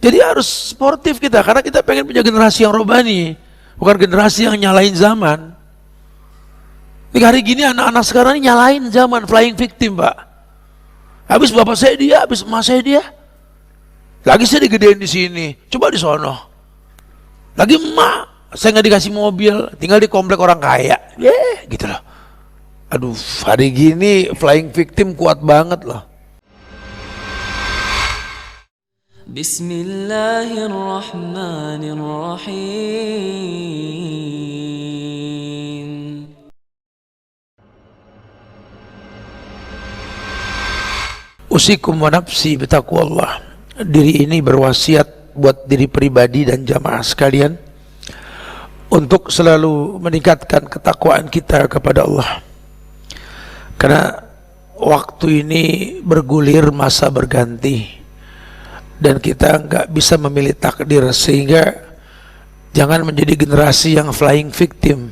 Jadi harus sportif kita, karena kita pengen punya generasi yang rohani, bukan generasi yang nyalain zaman. Ini hari gini anak-anak sekarang ini nyalain zaman, flying victim, Pak. Habis bapak saya dia, habis emak saya dia. Lagi saya digedein di sini, coba di sono. Lagi emak, saya nggak dikasih mobil, tinggal di komplek orang kaya. Gitu loh. Aduh, hari gini flying victim kuat banget loh. Bismillahirrahmanirrahim. Usikum wa nafsi bitaqwallah. Diri ini berwasiat buat diri pribadi dan jamaah sekalian untuk selalu meningkatkan ketakwaan kita kepada Allah. Karena waktu ini bergulir, masa berganti, dan kita nggak bisa memilih takdir, sehingga jangan menjadi generasi yang flying victim,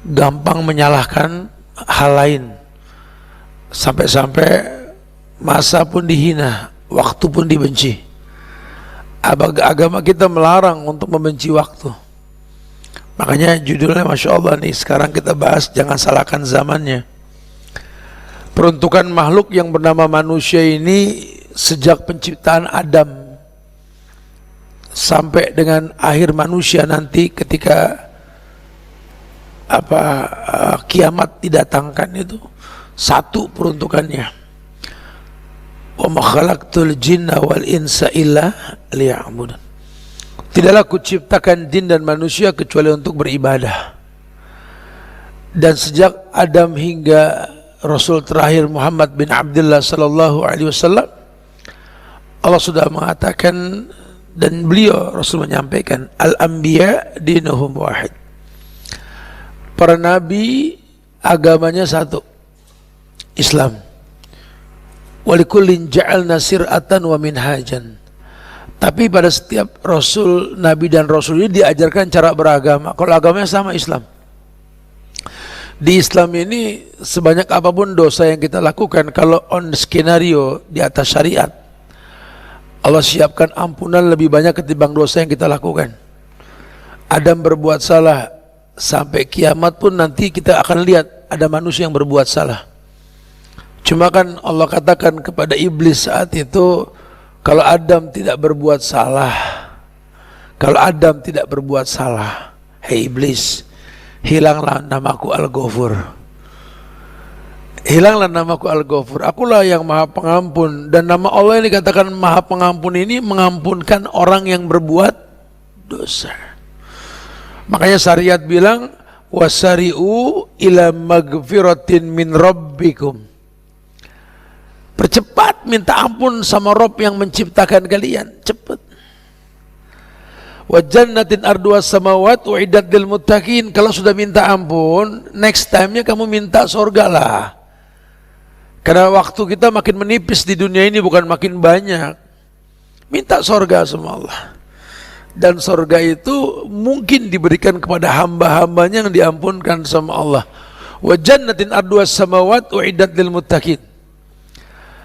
gampang menyalahkan hal lain, sampai-sampai masa pun dihina, waktu pun dibenci. Agama kita melarang untuk membenci waktu. Makanya judulnya Masya Allah nih, sekarang kita bahas jangan salahkan zamannya. Peruntukan makhluk yang bernama manusia ini sejak penciptaan Adam sampai dengan akhir manusia nanti ketika kiamat didatangkan, itu satu peruntukannya. Wa ma khalaqtul jinna wal insa illa liya'budun. Tidaklah kuciptakan jin dan manusia kecuali untuk beribadah. Dan sejak Adam hingga Rasul terakhir Muhammad bin Abdullah sallallahu alaihi wasallam, Allah sudah mengatakan, dan beliau Rasul menyampaikan, al-anbiya dinuhum wahid. Para nabi agamanya satu, Islam. Walikullin ja'alna sir'atan wa minhajan. Tapi pada setiap Rasul, Nabi dan Rasul ini diajarkan cara beragama. Kalau agamanya sama, Islam. Di Islam ini sebanyak apapun dosa yang kita lakukan, kalau on skenario di atas syariat, Allah siapkan ampunan lebih banyak ketimbang dosa yang kita lakukan. Adam berbuat salah, sampai kiamat pun nanti kita akan lihat ada manusia yang berbuat salah. Cuma kan Allah katakan kepada iblis saat itu, kalau Adam tidak berbuat salah, hei iblis, hilanglah namaku Al-Ghafur. Hilanglah namaku Al-Ghafur. Akulah yang Maha Pengampun. Dan nama Allah yang dikatakan Maha Pengampun ini mengampunkan orang yang berbuat dosa. Makanya syariat bilang, wasari'u ila magfiratin min rabbikum. Percepat minta ampun sama Rob yang menciptakan kalian. Cepat. Wa jannatin arduas samawat uiddat lil muttaqin. Kalau sudah minta ampun, next time-nya kamu minta surga lah. Karena waktu kita makin menipis di dunia ini, bukan makin banyak. Minta surga sama Allah. Dan surga itu mungkin diberikan kepada hamba-hambanya yang diampunkan sama Allah. Wa jannatin arduas samawat uiddat lil muttaqin.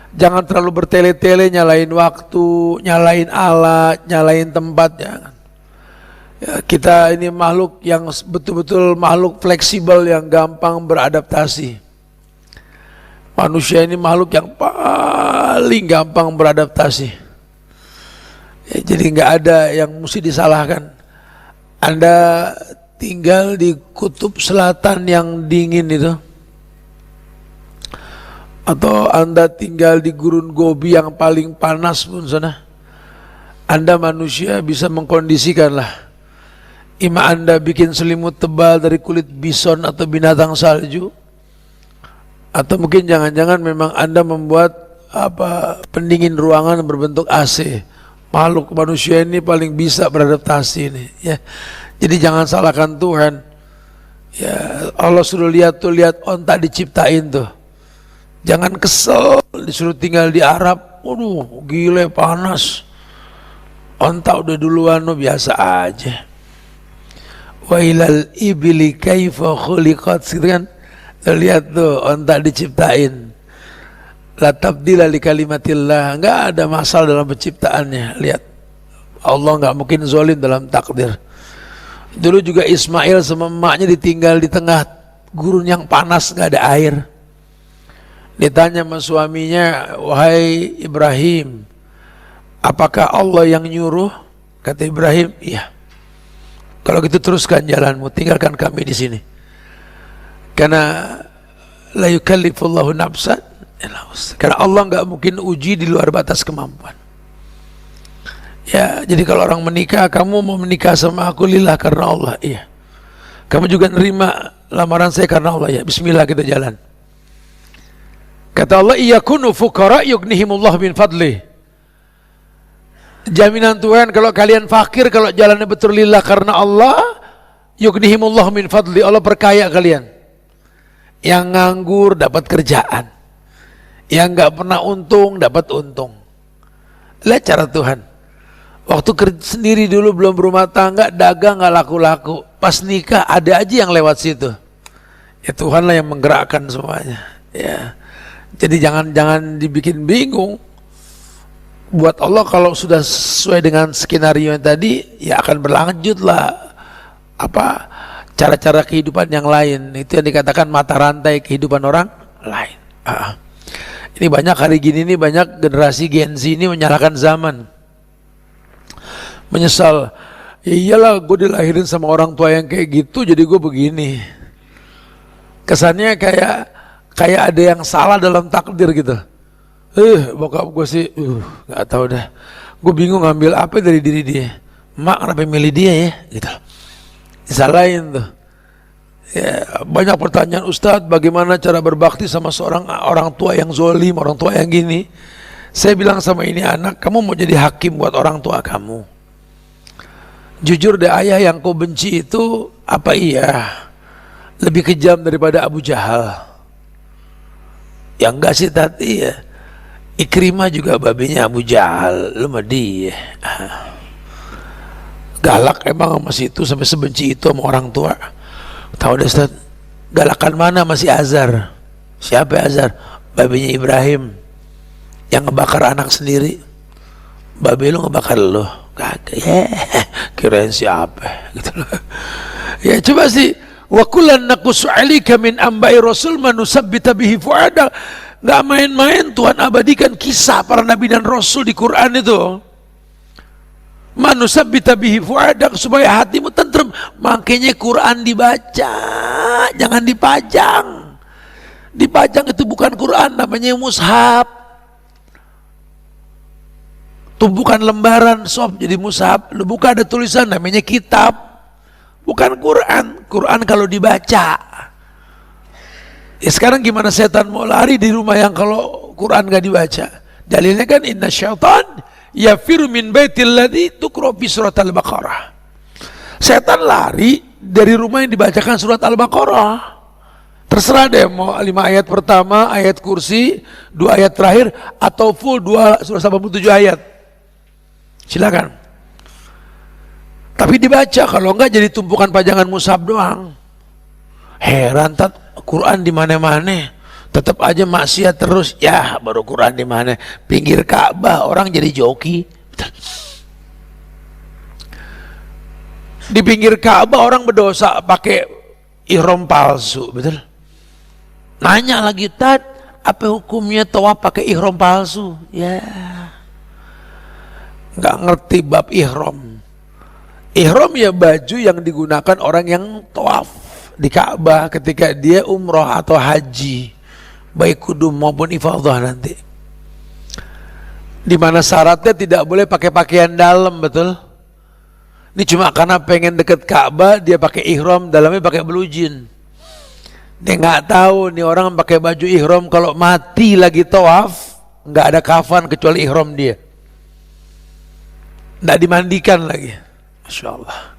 Jangan terlalu bertele-tele nyalain waktu, nyalain alat, nyalain tempat, jangan. Ya, kita ini makhluk yang betul-betul makhluk fleksibel yang gampang beradaptasi. Manusia ini makhluk yang paling gampang beradaptasi. Ya, jadi nggak ada yang mesti disalahkan. Anda tinggal di kutub selatan yang dingin itu, atau Anda tinggal di gurun Gobi yang paling panas pun sana, Anda manusia bisa mengkondisikan lah. Ima Anda bikin selimut tebal dari kulit bison atau binatang salju, atau mungkin jangan-jangan memang Anda membuat pendingin ruangan berbentuk AC. Makhluk manusia ini paling bisa beradaptasi ini, ya. Jadi jangan salahkan Tuhan. Ya, Allah suruh lihat onta diciptain tuh. Jangan kesel disuruh tinggal di Arab. Waduh, gile panas. Onta udah duluan, biasa aja. Wa ilal ibli kaifa khuliqat, gitu kan. Lihat tuh onta diciptain. La tabdila li kalimatillah, enggak ada masalah dalam penciptaannya. Lihat. Allah nggak mungkin zalim dalam takdir. Dulu juga Ismail sama emaknya ditinggal di tengah gurun yang panas, nggak ada air. Ditanya sama suaminya, wahai Ibrahim, apakah Allah yang nyuruh? Kata Ibrahim, iya. Kalau gitu teruskan jalanmu, tinggalkan kami di sini. Karena la yukallifullahu nafsan illa wus'aha. Karena Allah nggak mungkin uji di luar batas kemampuan. Ya, jadi kalau orang menikah, kamu mau menikah sama aku lillah karena Allah, iya. Kamu juga nerima lamaran saya karena Allah, ya. Bismillah, kita jalan. Kata Allah, iyakunu fuqara yughnihimullah min fadlih. Jaminan Tuhan kalau kalian fakir, kalau jalannya betul lillah karena Allah, yughnihimullah min fadli, Allah perkaya kalian. Yang nganggur dapat kerjaan, yang nggak pernah untung dapat untung. Lihat cara Tuhan. Waktu sendiri dulu belum berumah tangga, dagang nggak laku-laku. Pas nikah ada aja yang lewat situ. Ya Tuhanlah yang menggerakkan semuanya. Ya, jadi jangan dibikin bingung. Buat Allah kalau sudah sesuai dengan skenario yang tadi, ya akan berlanjut lah cara-cara kehidupan yang lain. Itu yang dikatakan mata rantai kehidupan orang lain. Ini banyak hari gini nih, banyak generasi Gen Z ini menyalahkan zaman, menyesal. Ya iyalah, gue dilahirin sama orang tua yang kayak gitu, jadi gue begini. Kesannya kayak ada yang salah dalam takdir gitu. Bokap gue sih, nggak tahu dah. Gue bingung ngambil apa dari diri dia. Mak kenapa milih dia ya? Gitu. Disalahin tuh. Ya, banyak pertanyaan, Ustadz, bagaimana cara berbakti sama seorang orang tua yang zolim, orang tua yang gini? Saya bilang sama ini anak, kamu mau jadi hakim buat orang tua kamu. Jujur deh, ayah yang kau benci itu apa iya lebih kejam daripada Abu Jahal? Ya enggak sih tadi ya. Ikrimah juga babinya Abu Jahal, lu mah dia. Galak emang sama situ, sampai sebenci itu sama orang tua. Tahu deh Ustaz, galakan mana masih Azhar? Siapa Azhar? Babinya Ibrahim yang ngebakar anak sendiri. Babi lu ngebakar lu? Kagak. Kirain siapa gitu loh. Ya coba sih, wa kullan naqussu 'alaika min amba'i rasul man nusabbita bihi fu'ada. Nggak main-main Tuhan abadikan kisah para nabi dan rasul di Quran itu. Manusabbita bihi fu'adak, supaya hatimu tentrem. Makanya Quran dibaca, jangan dipajang. Dipajang itu bukan Quran, namanya mushaf. Tumpukan lembaran soft jadi mushaf. Lu buka ada tulisan namanya kitab, bukan Quran. Quran kalau dibaca. Ya sekarang gimana setan mau lari di rumah yang kalau Quran gak dibaca? Dalilnya kan inna syaitan yafiru min baitil ladzi tuqra fi surat al-Baqarah. Setan lari dari rumah yang dibacakan surat Al-Baqarah. Terserah deh mau 5 ayat pertama, ayat kursi, 2 ayat terakhir, atau full 2 surah 87 ayat. Silakan. Tapi dibaca, kalau enggak jadi tumpukan pajangan mushaf doang. Heran tat, Quran di mana-mana, tetap aja maksiat terus. Ya, baru Quran di mana? Pinggir Ka'bah orang jadi joki. Di pinggir Ka'bah orang berdosa pakai ihram palsu, betul? Nanya lagi, Tat, apa hukumnya tawaf pakai ihram palsu? Ya, nggak ngerti bab ihram. Ihram ya baju yang digunakan orang yang tawaf di Ka'bah ketika dia umroh atau haji, baik kudum maupun ifadah nanti. Di mana syaratnya tidak boleh pakai pakaian dalam, betul? Ini cuma karena pengen deket Ka'bah dia pakai ihram, dalamnya pakai blue jean. Dia nggak tahu nih orang pakai baju ihram kalau mati lagi tawaf nggak ada kafan kecuali ihram dia. Nggak dimandikan lagi, Masya Allah.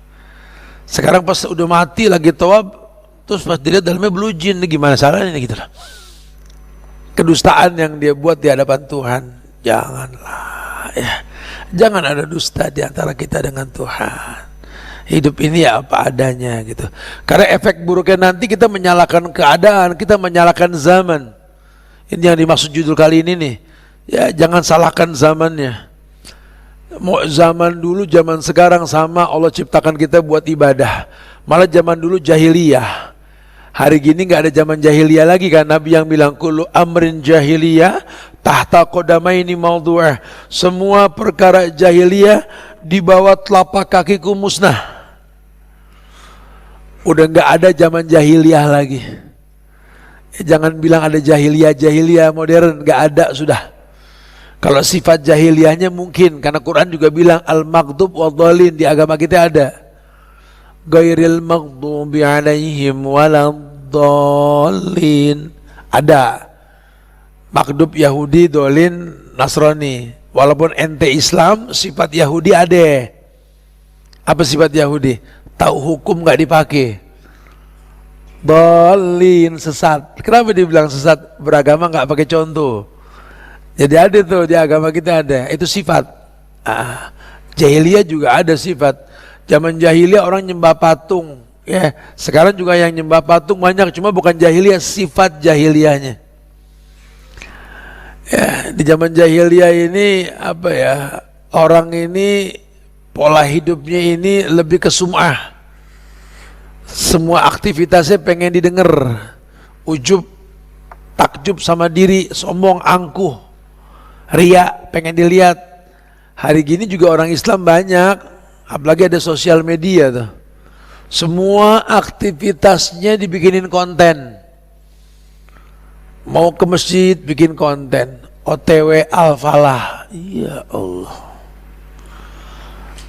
Sekarang pas udah mati lagi tawaf, terus pas dilihat dalamnya blue jean, gimana salahnya gitu lah. Kedustaan yang dia buat di hadapan Tuhan. Janganlah ya. Jangan ada dusta di antara kita dengan Tuhan. Hidup ini ya apa adanya gitu. Karena efek buruknya nanti kita menyalahkan keadaan, kita menyalahkan zaman. Ini yang dimaksud judul kali ini nih. Ya jangan salahkan zamannya. Mau zaman dulu, zaman sekarang sama, Allah ciptakan kita buat ibadah. Malah zaman dulu jahiliyah. Hari gini nggak ada zaman jahiliyah lagi kan. Nabi yang bilang kullu amrin jahiliyah tahta qadamaini mawdu'ah. Semua perkara jahiliyah di bawah telapak kakiku musnah. Udah nggak ada zaman jahiliyah lagi. Jangan bilang ada jahiliyah modern, nggak ada sudah. Kalau sifat jahiliyahnya mungkin, karena Quran juga bilang al-maghdub wadh-dhalin, di agama kita ada. Ghairil maghdubi alaihim waladhdallin. Ada. Maghdub Yahudi, dhalin Nasrani. Walaupun ente Islam, sifat Yahudi ada. Apa sifat Yahudi? Tahu hukum enggak dipakai. Dhalin, sesat. Kenapa dibilang sesat? Beragama enggak pakai contoh. Jadi ada tuh di agama kita ada, itu sifat. Jahiliyah juga ada sifat. Zaman jahiliyah orang nyembah patung, ya. Sekarang juga yang nyembah patung banyak, cuma bukan jahiliyah, sifat jahiliyahnya. Ya, di zaman jahiliyah ini apa ya? Orang ini pola hidupnya ini lebih ke sum'ah. Semua aktivitasnya pengen didengar, ujub, takjub sama diri, sombong, angkuh. Ria, pengen dilihat. Hari gini juga orang Islam banyak, apalagi ada sosial media tuh. Semua aktivitasnya dibikinin konten. Mau ke masjid bikin konten, OTW Al-Falah. Ya Allah.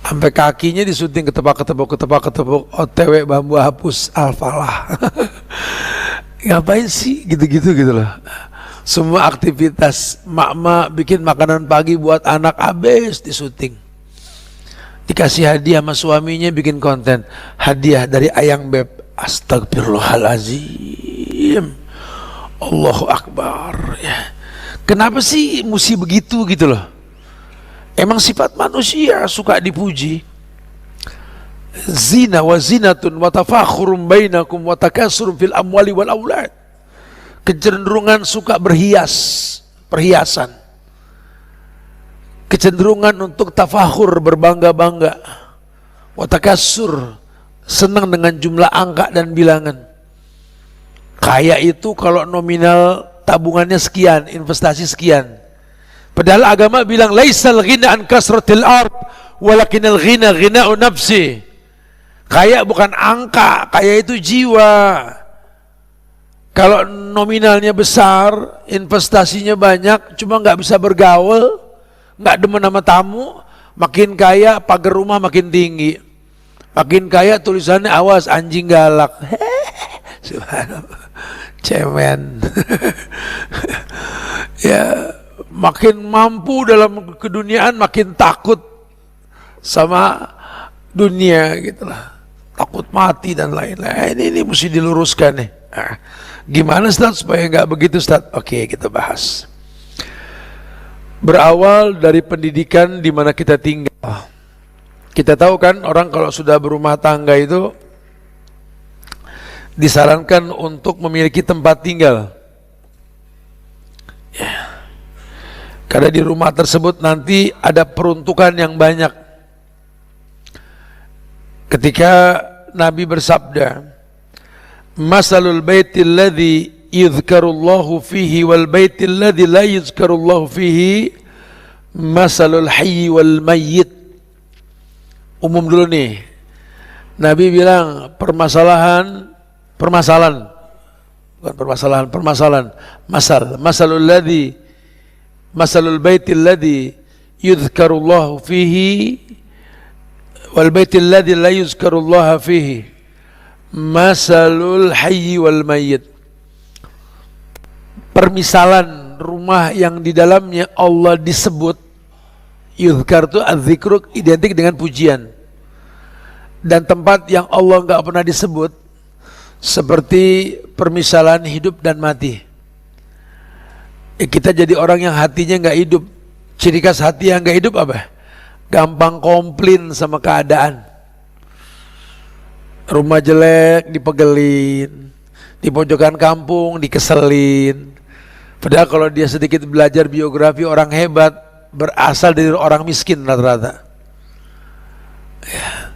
Sampai kakinya disuting ketepuk, OTW bambu hapus Al-Falah. Ngapain sih gitu-gitu gitu loh. Semua aktivitas, mak-mak bikin makanan pagi buat anak habis disuting. Dikasih hadiah sama suaminya bikin konten. Hadiah dari Ayang Beb. Astagfirullahalazim. Allahu Akbar. Ya. Kenapa sih mesti begitu gitu loh? Emang sifat manusia suka dipuji. Zina wa zinatun wa tafakhurum bainakum wa takasurum fil amwali wal aulad. Kecenderungan suka berhias, perhiasan. Kecenderungan untuk tafakhur, berbangga-bangga. Wa takassur, senang dengan jumlah angka dan bilangan. Kaya itu kalau nominal tabungannya sekian, investasi sekian. Padahal agama bilang laisal ghina an kasratil ard walakinal ghina ghina'u nafsi. Kaya bukan angka, kaya itu jiwa. Kalau nominalnya besar, investasinya banyak, cuma nggak bisa bergaul, nggak demen sama tamu, makin kaya pagar rumah makin tinggi, makin kaya tulisannya awas anjing galak. Subhanallah, cemen. Ya, makin mampu dalam keduniaan, makin takut sama dunia gitulah, takut mati dan lain-lain. Ini mesti diluruskan nih. Gimana Ustaz supaya nggak begitu Ustaz? Oke, kita bahas. Berawal dari pendidikan di mana kita tinggal. Kita tahu kan orang kalau sudah berumah tangga itu disarankan untuk memiliki tempat tinggal. Ya. Karena di rumah tersebut nanti ada peruntukan yang banyak. Ketika Nabi bersabda, Masalul baitil ladzi yuzkarullahu fihi wal baitil ladzi la yuzkarullahu fihi masalul hayy wal mayyit. Umum dulu nih. Nabi bilang permasalahan masalul baitil ladzi yuzkarullahu fihi wal baitil ladzi la yuzkarullahu fihi masalul hayy wal mayyit. Permisalan rumah yang di dalamnya Allah disebut, yuzkar itu az-zikru identik dengan pujian, dan tempat yang Allah enggak pernah disebut seperti permisalan hidup dan mati. Kita jadi orang yang hatinya enggak hidup. Ciri khas hati yang enggak hidup apa? Gampang komplain sama keadaan. Rumah jelek dipegelin, di pojokan kampung dikeselin. Padahal kalau dia sedikit belajar biografi orang hebat, berasal dari orang miskin rata-rata. Ya.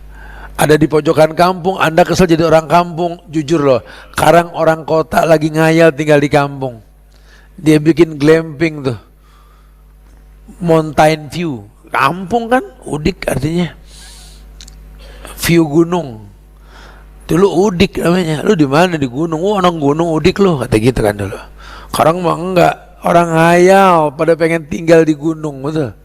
Ada di pojokan kampung, Anda kesel jadi orang kampung. Jujur loh, sekarang orang kota lagi ngayal tinggal di kampung. Dia bikin glamping tuh, mountain view. Kampung kan, udik artinya view gunung. Dulu udik namanya. Lu di mana? Di gunung. Orang gunung udik lu, kata gitu kan dulu. Sekarang mah enggak, orang ngayal pada pengen tinggal di gunung, betul.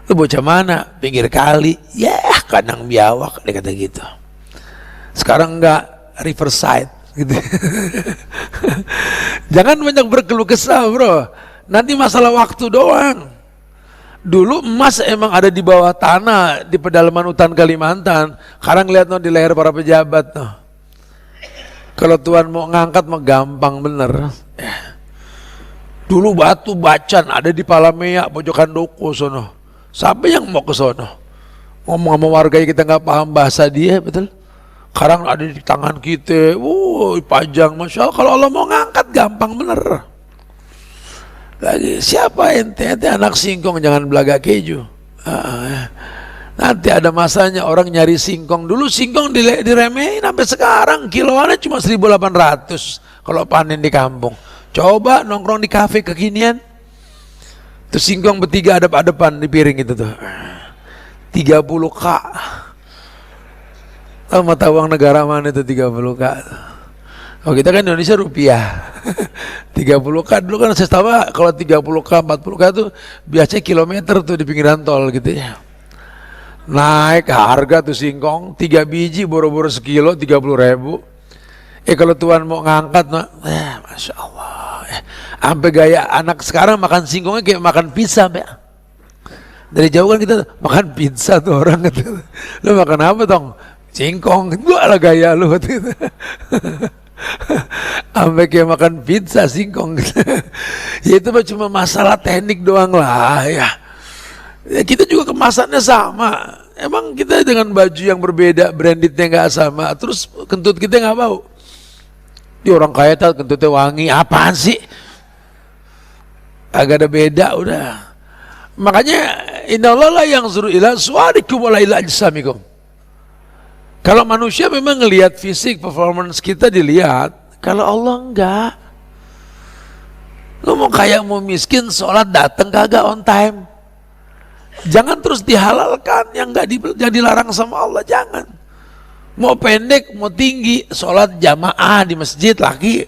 Lu bocah mana? Pinggir kali. Ya, kandang biawak, dia kata gitu. Sekarang enggak, riverside gitu. Jangan banyak berkeluh kesah, bro. Nanti masalah waktu doang. Dulu emas emang ada di bawah tanah di pedalaman hutan Kalimantan. Sekarang lihat no di leher para pejabat no. Kalau Tuhan mau ngangkat mah gampang bener. Dulu batu bacan ada di Palamea, pojokan Doko sono. Siapa yang mau ke sono? Ngomong sama warga kita nggak paham bahasa dia, betul? Sekarang ada di tangan kita, panjang, masya Allah. Kalau Allah mau ngangkat gampang bener. Lagi siapa ente anak singkong, jangan belaga keju. Nanti ada masanya orang nyari singkong. Dulu singkong diremehin, sampai sekarang kiloannya cuma 1.800 kalau panen di kampung. Coba nongkrong di kafe kekinian, tuh singkong bertiga adep-adepan di piring itu tuh 30K. Tahu mata uang negara mana itu 30K? Oh, kita kan Indonesia rupiah. 30K dulu kan saya tahu kalau 30K 40K tuh biasanya kilometer tuh di pinggiran tol gitu ya. Naik harga tuh singkong 3 biji boro-boro sekilo 30.000. Kalau Tuhan mau ngangkat masya Allah. Sampai gaya anak sekarang makan singkongnya kayak makan pizza, Mbak. Dari jauh kan kita makan pizza tuh orang gitu. Lu makan apa dong? Singkong. Gua lah gaya lu gitu. Sampai kayak makan pizza singkong gitu. Ya itu cuma masalah teknik doang lah ya. Kita juga kemasannya sama. Emang kita dengan baju yang berbeda, brandednya nggak sama, terus kentut kita nggak bau. Di orang kaya tuh kentutnya wangi, apaan sih? Agak ada beda udah. Makanya innallaha yang zuru ila suwarikum wala ila ajsamikum. Kalau manusia memang ngelihat fisik, performance kita dilihat. Kalau Allah enggak. Lu mau kaya mau miskin, sholat datang kagak on time. Jangan terus dihalalkan yang enggak dilarang sama Allah, jangan. Mau pendek, mau tinggi, sholat jamaah di masjid lagi.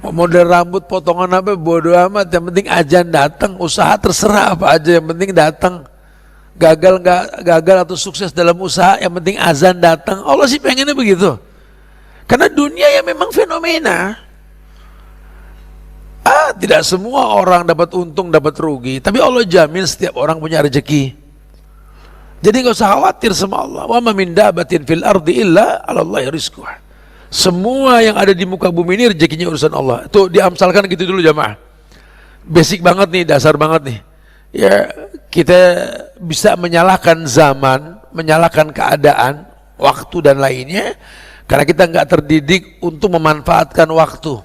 Mau model rambut potongan apa, bodo amat, yang penting azan datang, usaha terserah apa aja, yang penting datang. Gagal nggak gagal atau sukses dalam usaha, yang penting azan datang. Allah sih pengennya begitu. Karena dunia ya memang fenomena. Tidak semua orang dapat untung, dapat rugi, tapi Allah jamin setiap orang punya rezeki. Jadi nggak usah khawatir sama Allah. Wa ma min dabatin fil ardi illa 'alallahi rizquha. Semua yang ada di muka bumi ini rezekinya urusan Allah. Itu diamsalkan gitu dulu jamaah. Basic banget nih, dasar banget nih. Ya, kita bisa menyalahkan zaman, menyalahkan keadaan, waktu dan lainnya karena kita nggak terdidik untuk memanfaatkan waktu.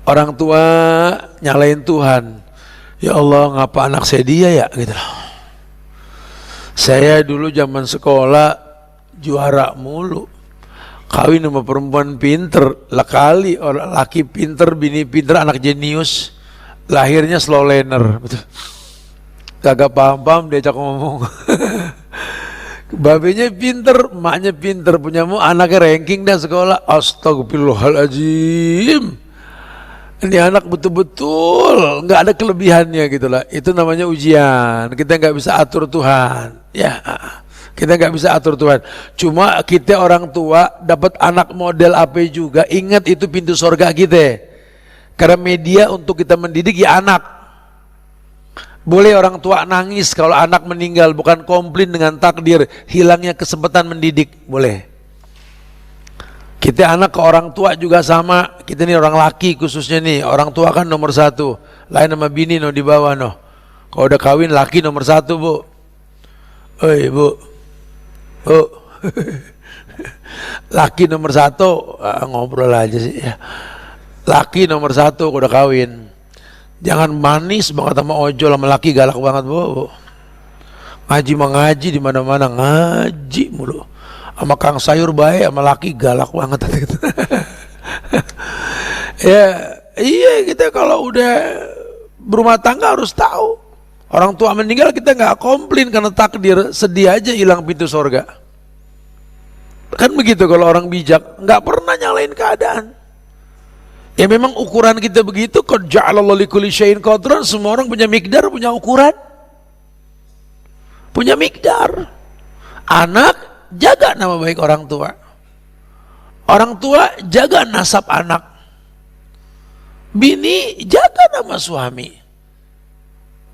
Orang tua nyalain Tuhan, ya Allah ngapa anak saya dia ya gitu. Saya dulu zaman sekolah juara mulu, kawin sama perempuan pinter, lah kali orang laki pinter, bini pinter, anak jenius. Lahirnya slow learner, betul. Kagak paham-paham diajak ngomong. Babenya pinter, emaknya pinter, punyamu anaknya ranking dah sekolah. Astagfirullahaladzim. Ini anak betul-betul nggak ada kelebihannya gitulah. Itu namanya ujian. Kita nggak bisa atur Tuhan. Ya, kita nggak bisa atur Tuhan. Cuma kita orang tua dapat anak model apa juga. Ingat itu pintu surga kita. Karena media untuk kita mendidik ya anak. Boleh orang tua nangis kalau anak meninggal, bukan komplain dengan takdir hilangnya kesempatan mendidik, boleh. Kita anak ke orang tua juga sama. Kita nih orang laki khususnya nih, orang tua kan nomor 1. Lain sama bini no di bawah no. Kalau udah kawin laki nomor 1 bu. Oi bu, bu. Laki nomor 1, ngobrol aja sih ya. Laki nomor 1 udah kawin. Jangan manis banget sama ojol, sama laki galak banget, Bu. Ngaji mengaji di mana-mana ngaji mulu. Sama kang sayur baik, sama laki galak banget. Ya, iya, kita kalau udah berumah tangga harus tahu. Orang tua meninggal kita nggak komplain karena takdir, sedih aja hilang pintu surga. Kan begitu kalau orang bijak, nggak pernah nyalain keadaan. Ya memang ukuran kita begitu. Qad ja'alallahu likulli syai'in qadran. Semua orang punya mikdar, punya ukuran, punya mikdar. Anak jaga nama baik orang tua. Orang tua jaga nasab anak. Bini jaga nama suami.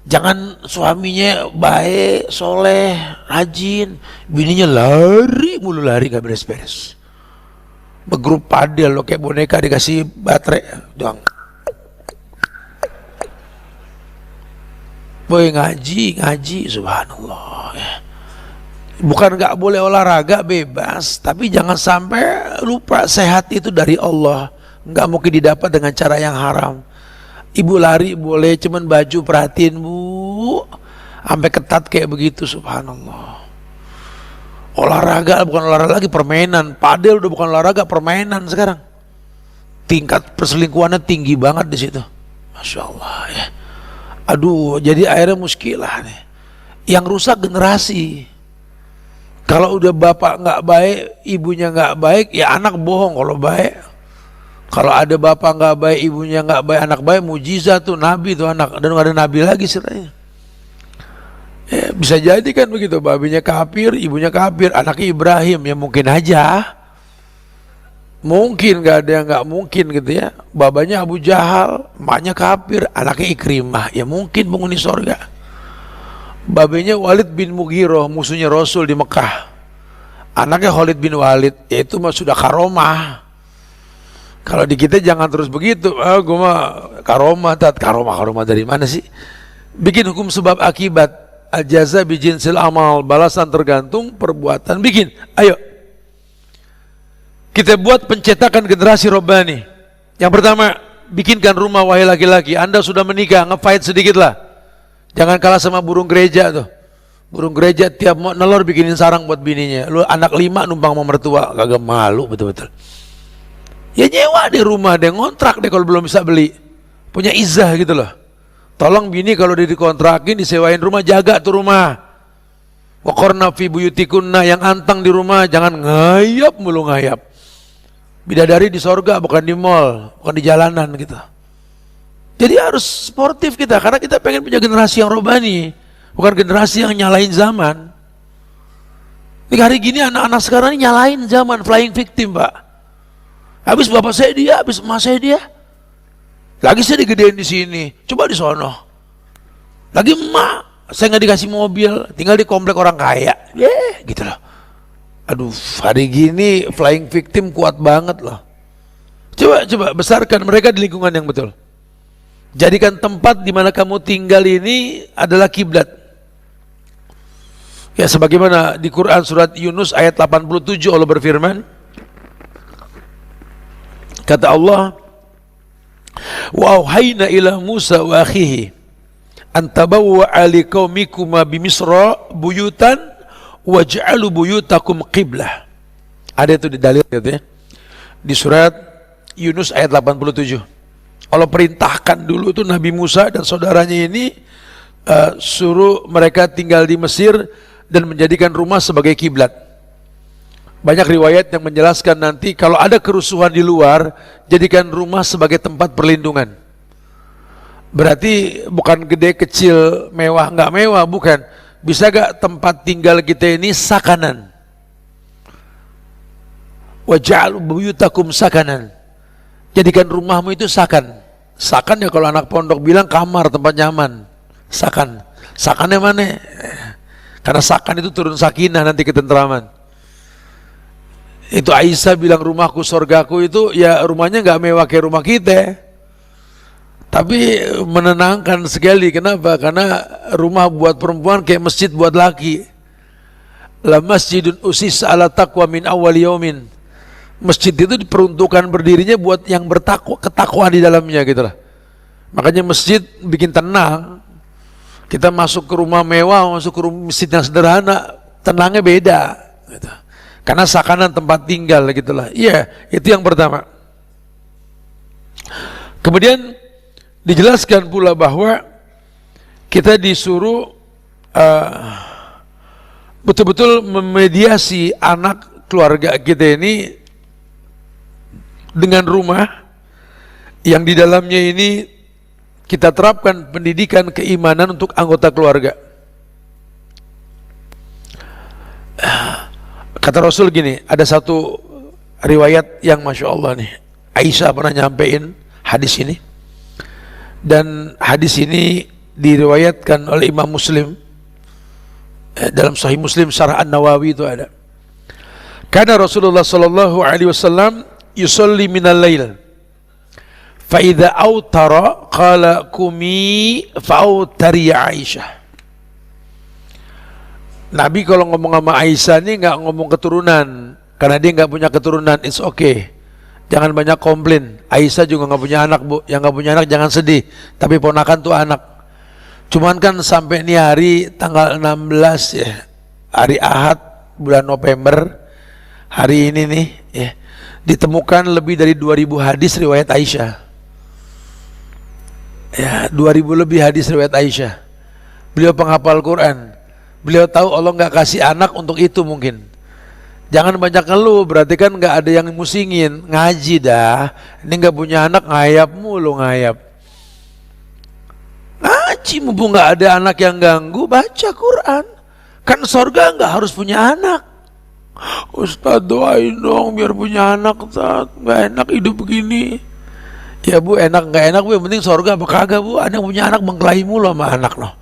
Jangan suaminya baik, soleh, rajin, bininya lari mulu, lari gak beres-beres. Begrup padel lo kayak boneka dikasih baterai doang. Boy ngaji subhanallah ya. Bukan gak boleh olahraga, bebas, tapi jangan sampai lupa sehat itu dari Allah. Gak mungkin didapat dengan cara yang haram. Ibu lari boleh, cuman baju perhatiin Bu, sampai ketat kayak begitu, subhanallah. Olahraga bukan olahraga lagi, permainan. Padel udah bukan olahraga, permainan sekarang. Tingkat perselingkuhannya tinggi banget di situ. Masya Allah ya. Aduh, jadi akhirnya muskilah nih. Yang rusak generasi. Kalau udah bapak nggak baik, ibunya nggak baik, ya anak bohong kalau baik. Kalau ada bapak nggak baik, ibunya nggak baik, anak baik, mujizat tuh, nabi tuh anak. Dan nggak ada nabi lagi ceritanya. Ya, bisa jadi kan begitu, babinya kafir, ibunya kafir, anaknya Ibrahim, ya mungkin aja. Mungkin, gak ada yang gak mungkin gitu ya. Babanya Abu Jahal, emaknya kafir, anaknya Ikrimah, ya mungkin penghuni sorga. Babanya Walid bin Mughirah, musuhnya Rasul di Mekah, anaknya Khalid bin Walid, ya itu mah sudah karomah. Kalau di kita jangan terus begitu, gue mah karomah, karomah dari mana sih? Bikin hukum sebab akibat. Al-jaza bijinsil amal, balasan tergantung perbuatan. Bikin, ayo kita buat pencetakan generasi robbani. Yang pertama, bikinkan rumah wahai laki-laki. Anda sudah menikah, nge-fight sedikit lah. Jangan kalah sama burung gereja tuh. Burung gereja tiap mau nelor bikinin sarang buat bininya. Lu anak 5 numpang sama mertua, kagak malu betul-betul. Ya nyewa di rumah deh, ngontrak deh kalau belum bisa beli. Punya izah gitu loh. Tolong bini kalau dikontrakin, disewain rumah, jaga tuh rumah. Waqarna fi buyutikunna, yang antang di rumah, jangan ngayap mulu ngayap. Bidadari di sorga, bukan di mall, bukan di jalanan gitu. Jadi harus sportif kita, karena kita pengen punya generasi yang robbani, bukan generasi yang nyalain zaman. Ini hari gini anak-anak sekarang ini nyalain zaman, flying victim Pak. Habis bapak saya dia, habis emak saya dia. Lagi saya digedein di sini, coba di sono. Lagi emak, saya nggak dikasih mobil, tinggal di komplek orang kaya, gitu loh. Aduh, hari gini flying victim kuat banget loh. Coba besarkan mereka di lingkungan yang betul. Jadikan tempat di mana kamu tinggal ini adalah kiblat. Ya, sebagaimana di Quran surat Yunus ayat 87 Allah berfirman, kata Allah, wa auhayna ila Musa wa akhihi an tabawwa liqaumikuma bi Misra buyutan waj'alu buyutakum qiblah. Ada itu di dalil gitu ya. Di surat Yunus ayat 87. Allah perintahkan dulu tuh Nabi Musa dan saudaranya ini suruh mereka tinggal di Mesir dan menjadikan rumah sebagai kiblat. Banyak riwayat yang menjelaskan nanti kalau ada kerusuhan di luar, jadikan rumah sebagai tempat perlindungan. Berarti bukan gede kecil, mewah nggak mewah, bukan. Bisa gak tempat tinggal kita ini sakanan? Waj'alu buyutakum sakanan. Jadikan rumahmu itu sakan. Sakan ya kalau anak pondok bilang kamar, tempat nyaman. Sakan. Sakannya mana? Karena sakan itu turun sakinah, nanti ketentraman. Itu Aisyah bilang rumahku sorgaku itu ya rumahnya nggak mewah kayak rumah kita, tapi menenangkan sekali. Kenapa? Karena rumah buat perempuan kayak masjid buat laki. La masjidun usis ala taqwa min awwal yaumin. Masjid itu diperuntukkan berdirinya buat yang bertakwa, ketakwaan di dalamnya gitu lah. Makanya masjid bikin tenang. Kita masuk ke rumah mewah, masuk ke masjid yang sederhana, tenangnya beda gitu. Karena seakan tempat tinggal gitulah. Iya, itu yang pertama. Kemudian dijelaskan pula bahwa kita disuruh betul-betul memediasi anak keluarga kita ini dengan rumah yang di dalamnya ini kita terapkan pendidikan keimanan untuk anggota keluarga. Kata Rasul gini, ada satu riwayat yang Masya Allah nih, Aisyah pernah nyampein hadis ini, dan hadis ini diriwayatkan oleh Imam Muslim dalam Sahih Muslim Syarah An-Nawawi itu ada. Karena Rasulullah sallallahu alaihi wasallam yusalli minal lail fa idza autara qala kumi fa'autari Aisyah. Nabi kalau ngomong sama Aisyah ini nggak ngomong keturunan, karena dia nggak punya keturunan. It's okay, jangan banyak komplain. Aisyah juga nggak punya anak, bu. Yang nggak punya anak jangan sedih, tapi ponakan tuh anak. Cuman kan sampai ini hari tanggal 16 ya, hari Ahad bulan November, hari ini nih ya, ditemukan lebih dari 2000 hadis riwayat Aisyah. Ya, 2000 lebih hadis riwayat Aisyah. Beliau penghafal Quran. Beliau tahu Allah nggak kasih anak untuk itu mungkin. Jangan banyak ngeluh, berarti kan nggak ada yang musingin. Ngaji dah, ini nggak punya anak ngayap mulu ngayap. Ngaji mumpung nggak ada anak yang ganggu, baca Quran. Kan sorga nggak harus punya anak. Ustaz doain dong biar punya anak, Ustaz. Nggak enak hidup begini. Ya bu, enak nggak enak bu, yang penting sorga apa kagak bu. Ada yang punya anak mengkelahi mulu sama anak loh.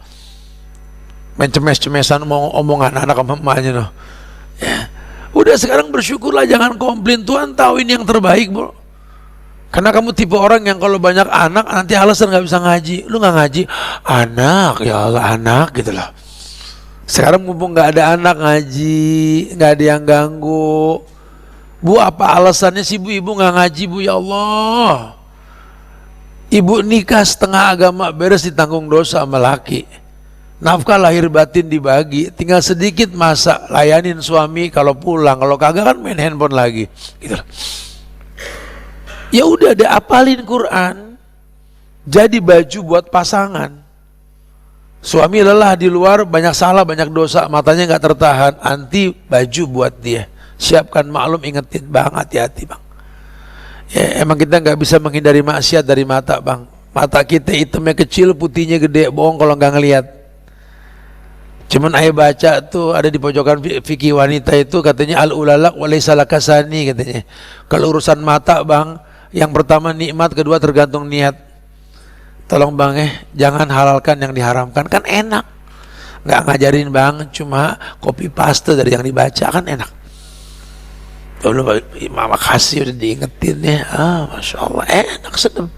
Main cemes-cemesan mau omongan anak sama emaknya noh. Ya. Udah sekarang bersyukurlah, jangan komplain. Tuhan tahu ini yang terbaik bro. Karena kamu tipe orang yang kalau banyak anak nanti alasan nggak bisa ngaji. Lu nggak ngaji, anak ya Allah anak gitu loh. Sekarang mumpung nggak ada anak ngaji, nggak ada yang ganggu. Bu apa alasannya sih bu ibu nggak ngaji bu, ya Allah. Ibu nikah setengah agama beres ditanggung dosa sama laki. Nafkah lahir batin dibagi, tinggal sedikit masak, layanin suami kalau pulang, kalau kagak kan main handphone lagi gitu. Ya udah deh, apalin Quran, jadi baju buat pasangan. Suami lelah di luar, banyak salah, banyak dosa, matanya nggak tertahan, anti baju buat dia. Siapkan maklum, ingetin bang, hati-hati bang. Ya emang kita nggak bisa menghindari maksiat dari mata bang. Mata kita hitamnya kecil, putihnya gede, bohong kalau nggak ngelihat. Cuman ayah baca tuh ada di pojokan fikih wanita itu katanya al-ulalak walaysa lakasani katanya. Kalau urusan mata bang, yang pertama nikmat, kedua tergantung niat. Tolong bang jangan halalkan yang diharamkan, kan enak. Nggak ngajarin bang, cuma copy paste dari yang dibaca kan enak. Dulu mama kasih udah diingetin ya, masya Allah enak sedap,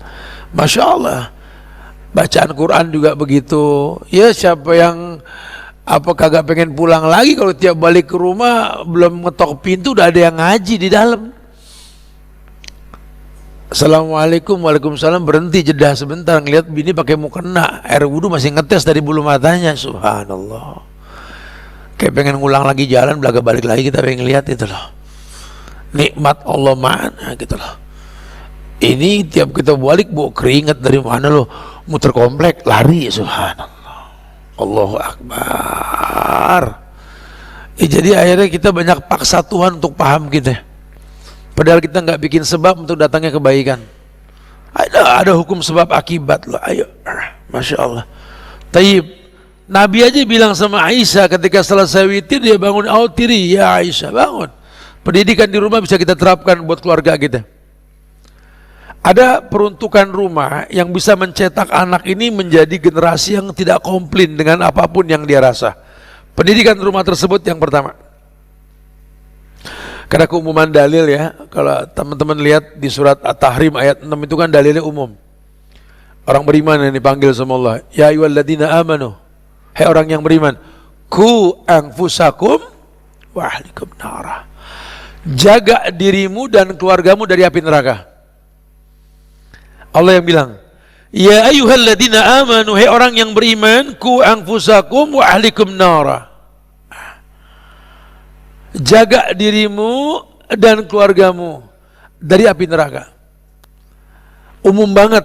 masya Allah. Bacaan Quran juga begitu. Ya siapa yang apa kagak pengen pulang lagi kalau tiap balik ke rumah belum ngetok pintu udah ada yang ngaji di dalam. Assalamualaikum, waalaikumsalam, berhenti jeda sebentar ngeliat bini pakai mukena, air wudhu masih ngetes dari bulu matanya, subhanallah. Kayak pengen ngulang lagi jalan, belaga balik lagi kita pengen lihat itu loh. Nikmat Allah mana gitu loh. Ini tiap kita balik bawa keringat dari mana loh, muter komplek lari, subhanallah. Allahu Akbar. Jadi akhirnya kita banyak paksa Tuhan untuk paham kita. Padahal kita nggak bikin sebab untuk datangnya kebaikan. Ada hukum sebab akibat loh. Ayo, masya Allah. Taib. Nabi aja bilang sama Aisyah ketika selesai witir dia bangun, autiri ya Aisyah, bangun. Pendidikan di rumah bisa kita terapkan buat keluarga kita. Ada peruntukan rumah yang bisa mencetak anak ini menjadi generasi yang tidak komplain dengan apapun yang dia rasa. Pendidikan rumah tersebut yang pertama. Karena keumuman dalil ya, kalau teman-teman lihat di surat At-Tahrim ayat 6 itu kan dalilnya umum. Orang beriman yang dipanggil sama Allah, ya ayyuhalladzina amanu, hai orang yang beriman, ku anfusakum wa ahlikum nara. Jaga dirimu dan keluargamu dari api neraka. Allah yang bilang, Ya ayyuhalladzina amanu, hai orang yang beriman, ku anfusakum wa ahlikum nara. Jaga dirimu dan keluargamu dari api neraka. Umum banget.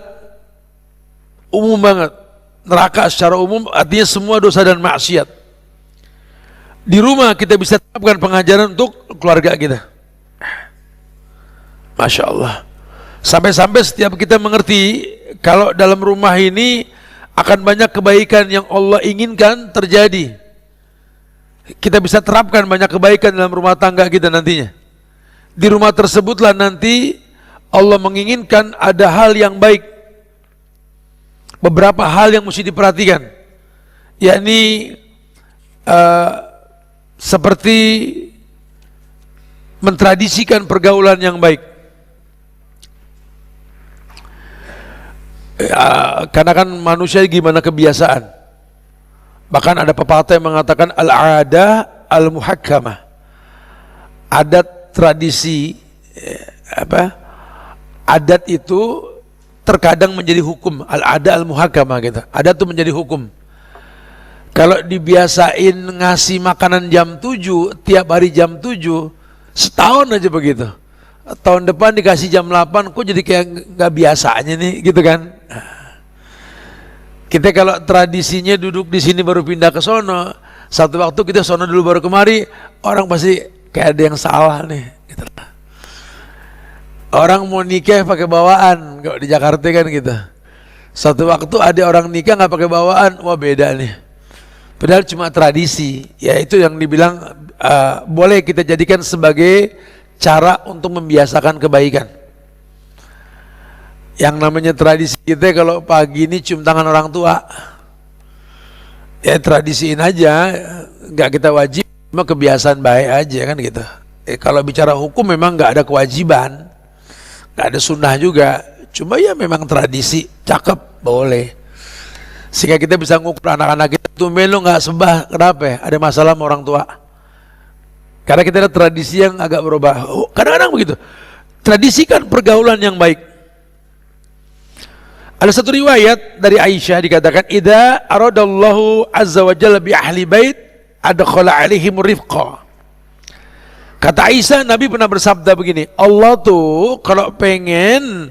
Neraka secara umum artinya semua dosa dan maksiat. Di rumah kita bisa terapkan pengajaran untuk keluarga kita. Masya Allah. Sampai-sampai setiap kita mengerti kalau dalam rumah ini akan banyak kebaikan yang Allah inginkan terjadi. Kita bisa terapkan banyak kebaikan dalam rumah tangga kita nantinya. Di rumah tersebutlah nanti Allah menginginkan ada hal yang baik. Beberapa hal yang mesti diperhatikan, yakni seperti mentradisikan pergaulan yang baik. Karena kan manusia gimana kebiasaan. Bahkan ada pepatah yang mengatakan al-'ada al-muhakkamah. Adat tradisi adat itu terkadang menjadi hukum. Al-'ada al-muhakkamah gitu. Adat itu menjadi hukum. Kalau dibiasain ngasih makanan jam 7, tiap hari jam 7, setahun aja begitu. Tahun depan dikasih jam 8, kok jadi kayak nggak biasanya nih, gitu kan? Kita kalau tradisinya duduk di sini baru pindah ke sono, satu waktu kita sono dulu baru kemari, orang pasti kayak ada yang salah nih. Gitu. Orang mau nikah pakai bawaan, kalau di Jakarta kan gitu. Satu waktu ada orang nikah nggak pakai bawaan, wah beda nih. Padahal cuma tradisi, ya itu yang dibilang boleh kita jadikan sebagai cara untuk membiasakan kebaikan. Yang namanya tradisi kita kalau pagi ini cium tangan orang tua, ya tradisiin aja, nggak kita wajib, cuma kebiasaan baik aja kan gitu. Kalau bicara hukum memang nggak ada kewajiban, nggak ada sunnah juga, cuma ya memang tradisi, cakep, boleh. Sehingga kita bisa ngukur anak-anak kita, tumben lu nggak sembah, kenapa ya? Ada masalah sama orang tua. Karena kita ada tradisi yang agak berubah. Kadang-kadang begitu. Tradisikan pergaulan yang baik. Ada satu riwayat dari Aisyah dikatakan, "Idza aradallahu azza wa jalla bi ahli bait adkhala alaihim rifqa." Kata Aisyah, Nabi pernah bersabda begini, Allah tuh kalau pengen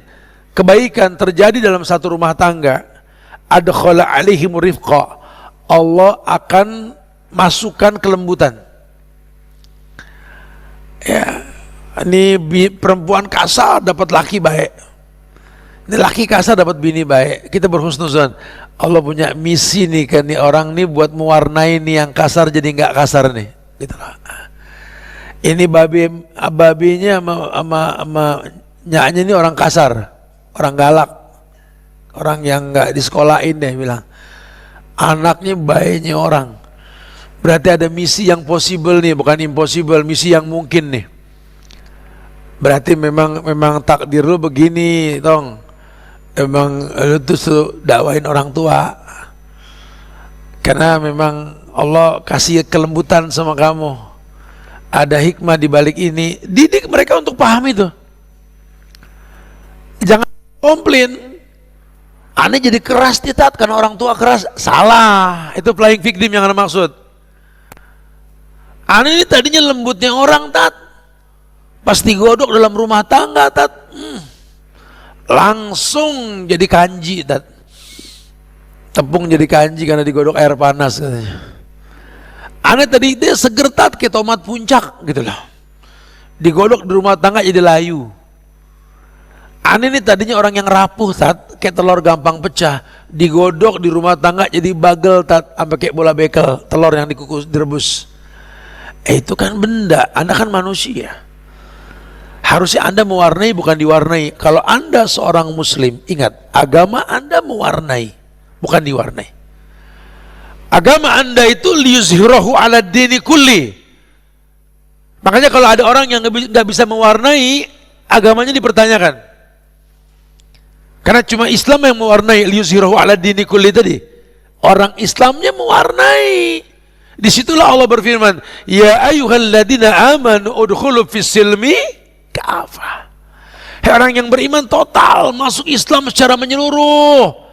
kebaikan terjadi dalam satu rumah tangga, adkhala alaihim rifqa, Allah akan masukkan kelembutan. Ya, ini perempuan kasar dapat laki baik, ini laki kasar dapat bini baik. Kita berhusnuzon, Allah punya misi nih kan, nih orang nih buat mewarnai nih yang kasar jadi nggak kasar nih, gitu lah. Ini babinya sama nyaknya ini orang kasar, orang galak, orang yang nggak disekolahin deh bilang. Anaknya baiknya orang. Berarti ada misi yang possible nih, bukan impossible, misi yang mungkin nih. Berarti memang takdir lu begini, tong. Emang lu tuh dakwain orang tua. Karena memang Allah kasih kelembutan sama kamu. Ada hikmah di balik ini. Didik mereka untuk paham itu. Jangan komplain. Aneh jadi keras nih Tat, karena orang tua keras. Salah, itu playing victim yang ada maksud. Aneh ini tadinya lembutnya orang Tat, pas digodok dalam rumah tangga Tat, langsung jadi kanji Tat. Tepung jadi kanji karena digodok air panas katanya. Aneh tadi dia seger Tat kayak tomat puncak gitu loh. Digodok di rumah tangga jadi layu. Aneh ini tadinya orang yang rapuh Tat, kayak telur gampang pecah. Digodok di rumah tangga jadi bagel Tat, sampai kayak bola bekel, telur yang dikukus direbus. Itu kan benda, Anda kan manusia. Harusnya Anda mewarnai bukan diwarnai. Kalau Anda seorang muslim, ingat, agama Anda mewarnai, bukan diwarnai. Agama Anda itu liyuzhirahu ala dini kulli. Makanya kalau ada orang yang nggak bisa mewarnai, agamanya dipertanyakan. Karena cuma Islam yang mewarnai, liyuzhirahu ala dini kulli tadi. Orang Islamnya mewarnai. Disitulah Allah berfirman, ya ayyuhalladzina amanu udkhulu fis-silmi kafah. Hai orang yang beriman total masuk Islam secara menyeluruh.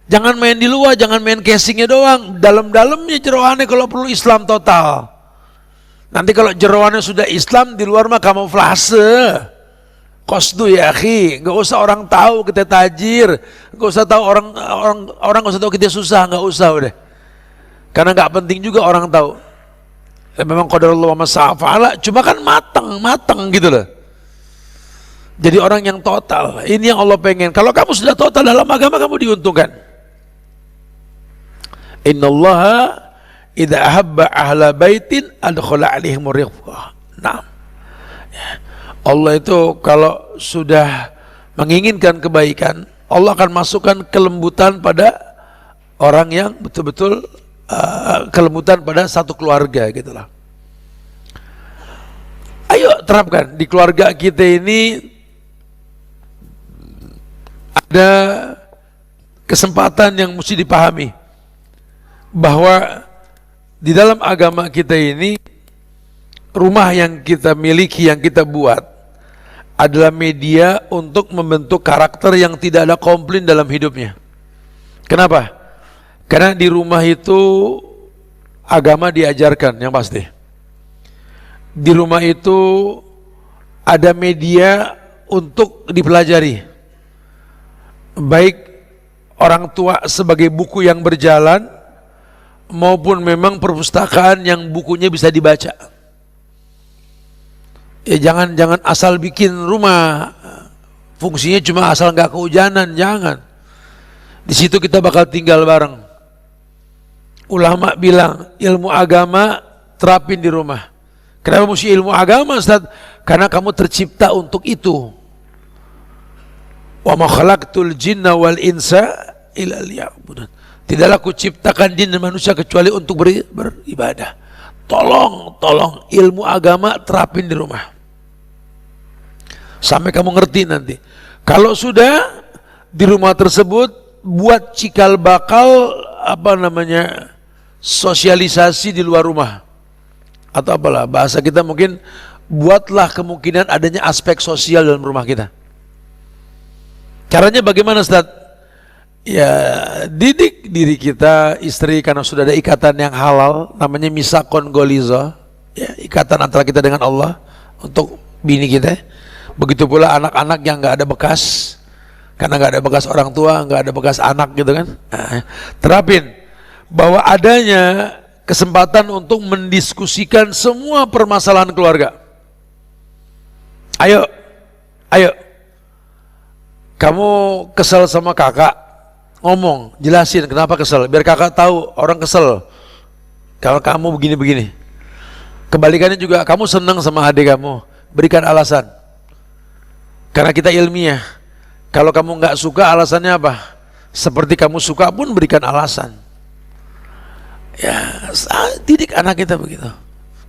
Jangan main di luar, jangan main casingnya doang. Dalam-dalamnya jeroannya kalau perlu Islam total. Nanti kalau jeroannya sudah Islam, di luar mah kamuflase. Qasdu ya akhi, nggak usah orang tahu kita tajir, nggak usah tahu orang nggak usah tahu kita susah, nggak usah udah. Karena nggak penting juga orang tahu. Ya, memang qadarullah wa masa'afa'ala, cuma kan matang gitu loh. Jadi orang yang total, ini yang Allah pengen. Kalau kamu sudah total dalam agama, kamu diuntungkan. Innallaha idza ahabba ahla baitin adkhala alaihim rifqah. Nah, Allah itu kalau sudah menginginkan kebaikan, Allah akan masukkan kelembutan pada orang yang betul-betul kelembutan pada satu keluarga gitulah. Ayo terapkan di keluarga kita ini. Ada kesempatan yang mesti dipahami bahwa di dalam agama kita ini, rumah yang kita miliki, yang kita buat adalah media untuk membentuk karakter yang tidak ada komplain dalam hidupnya. Kenapa? Karena di rumah itu agama diajarkan yang pasti. Di rumah itu ada media untuk dipelajari. Baik orang tua sebagai buku yang berjalan maupun memang perpustakaan yang bukunya bisa dibaca. Ya jangan asal bikin rumah fungsinya cuma asal nggak kehujanan, jangan. Di situ kita bakal tinggal bareng. Ulama bilang ilmu agama terapin di rumah. Kenapa mesti ilmu agama, Ustaz? Karena kamu tercipta untuk itu. Wa ma khalaqtul jinna wal insa illa liya'budun. Tidaklah aku ciptakan jin dan manusia kecuali untuk beribadah. Tolong ilmu agama terapin di rumah. Sampai kamu ngerti nanti. Kalau sudah di rumah tersebut buat cikal bakal sosialisasi di luar rumah. Atau apalah bahasa kita mungkin, buatlah kemungkinan adanya aspek sosial dalam rumah kita. Caranya bagaimana, Ustaz? Ya didik diri kita, istri, karena sudah ada ikatan yang halal, namanya misakon golizo, ya, ikatan antara kita dengan Allah untuk bini kita. Begitu pula anak-anak yang nggak ada bekas, karena nggak ada bekas orang tua, nggak ada bekas anak gitu kan. Nah, terapin bahwa adanya kesempatan untuk mendiskusikan semua permasalahan keluarga. Ayo. Kamu kesel sama kakak, ngomong, jelasin kenapa kesel, biar kakak tahu orang kesel kalau kamu begini-begini. Kebalikannya juga, kamu senang sama adik kamu, berikan alasan. Karena kita ilmiah, kalau kamu nggak suka alasannya apa? Seperti kamu suka pun berikan alasan. Ya, didik anak kita begitu.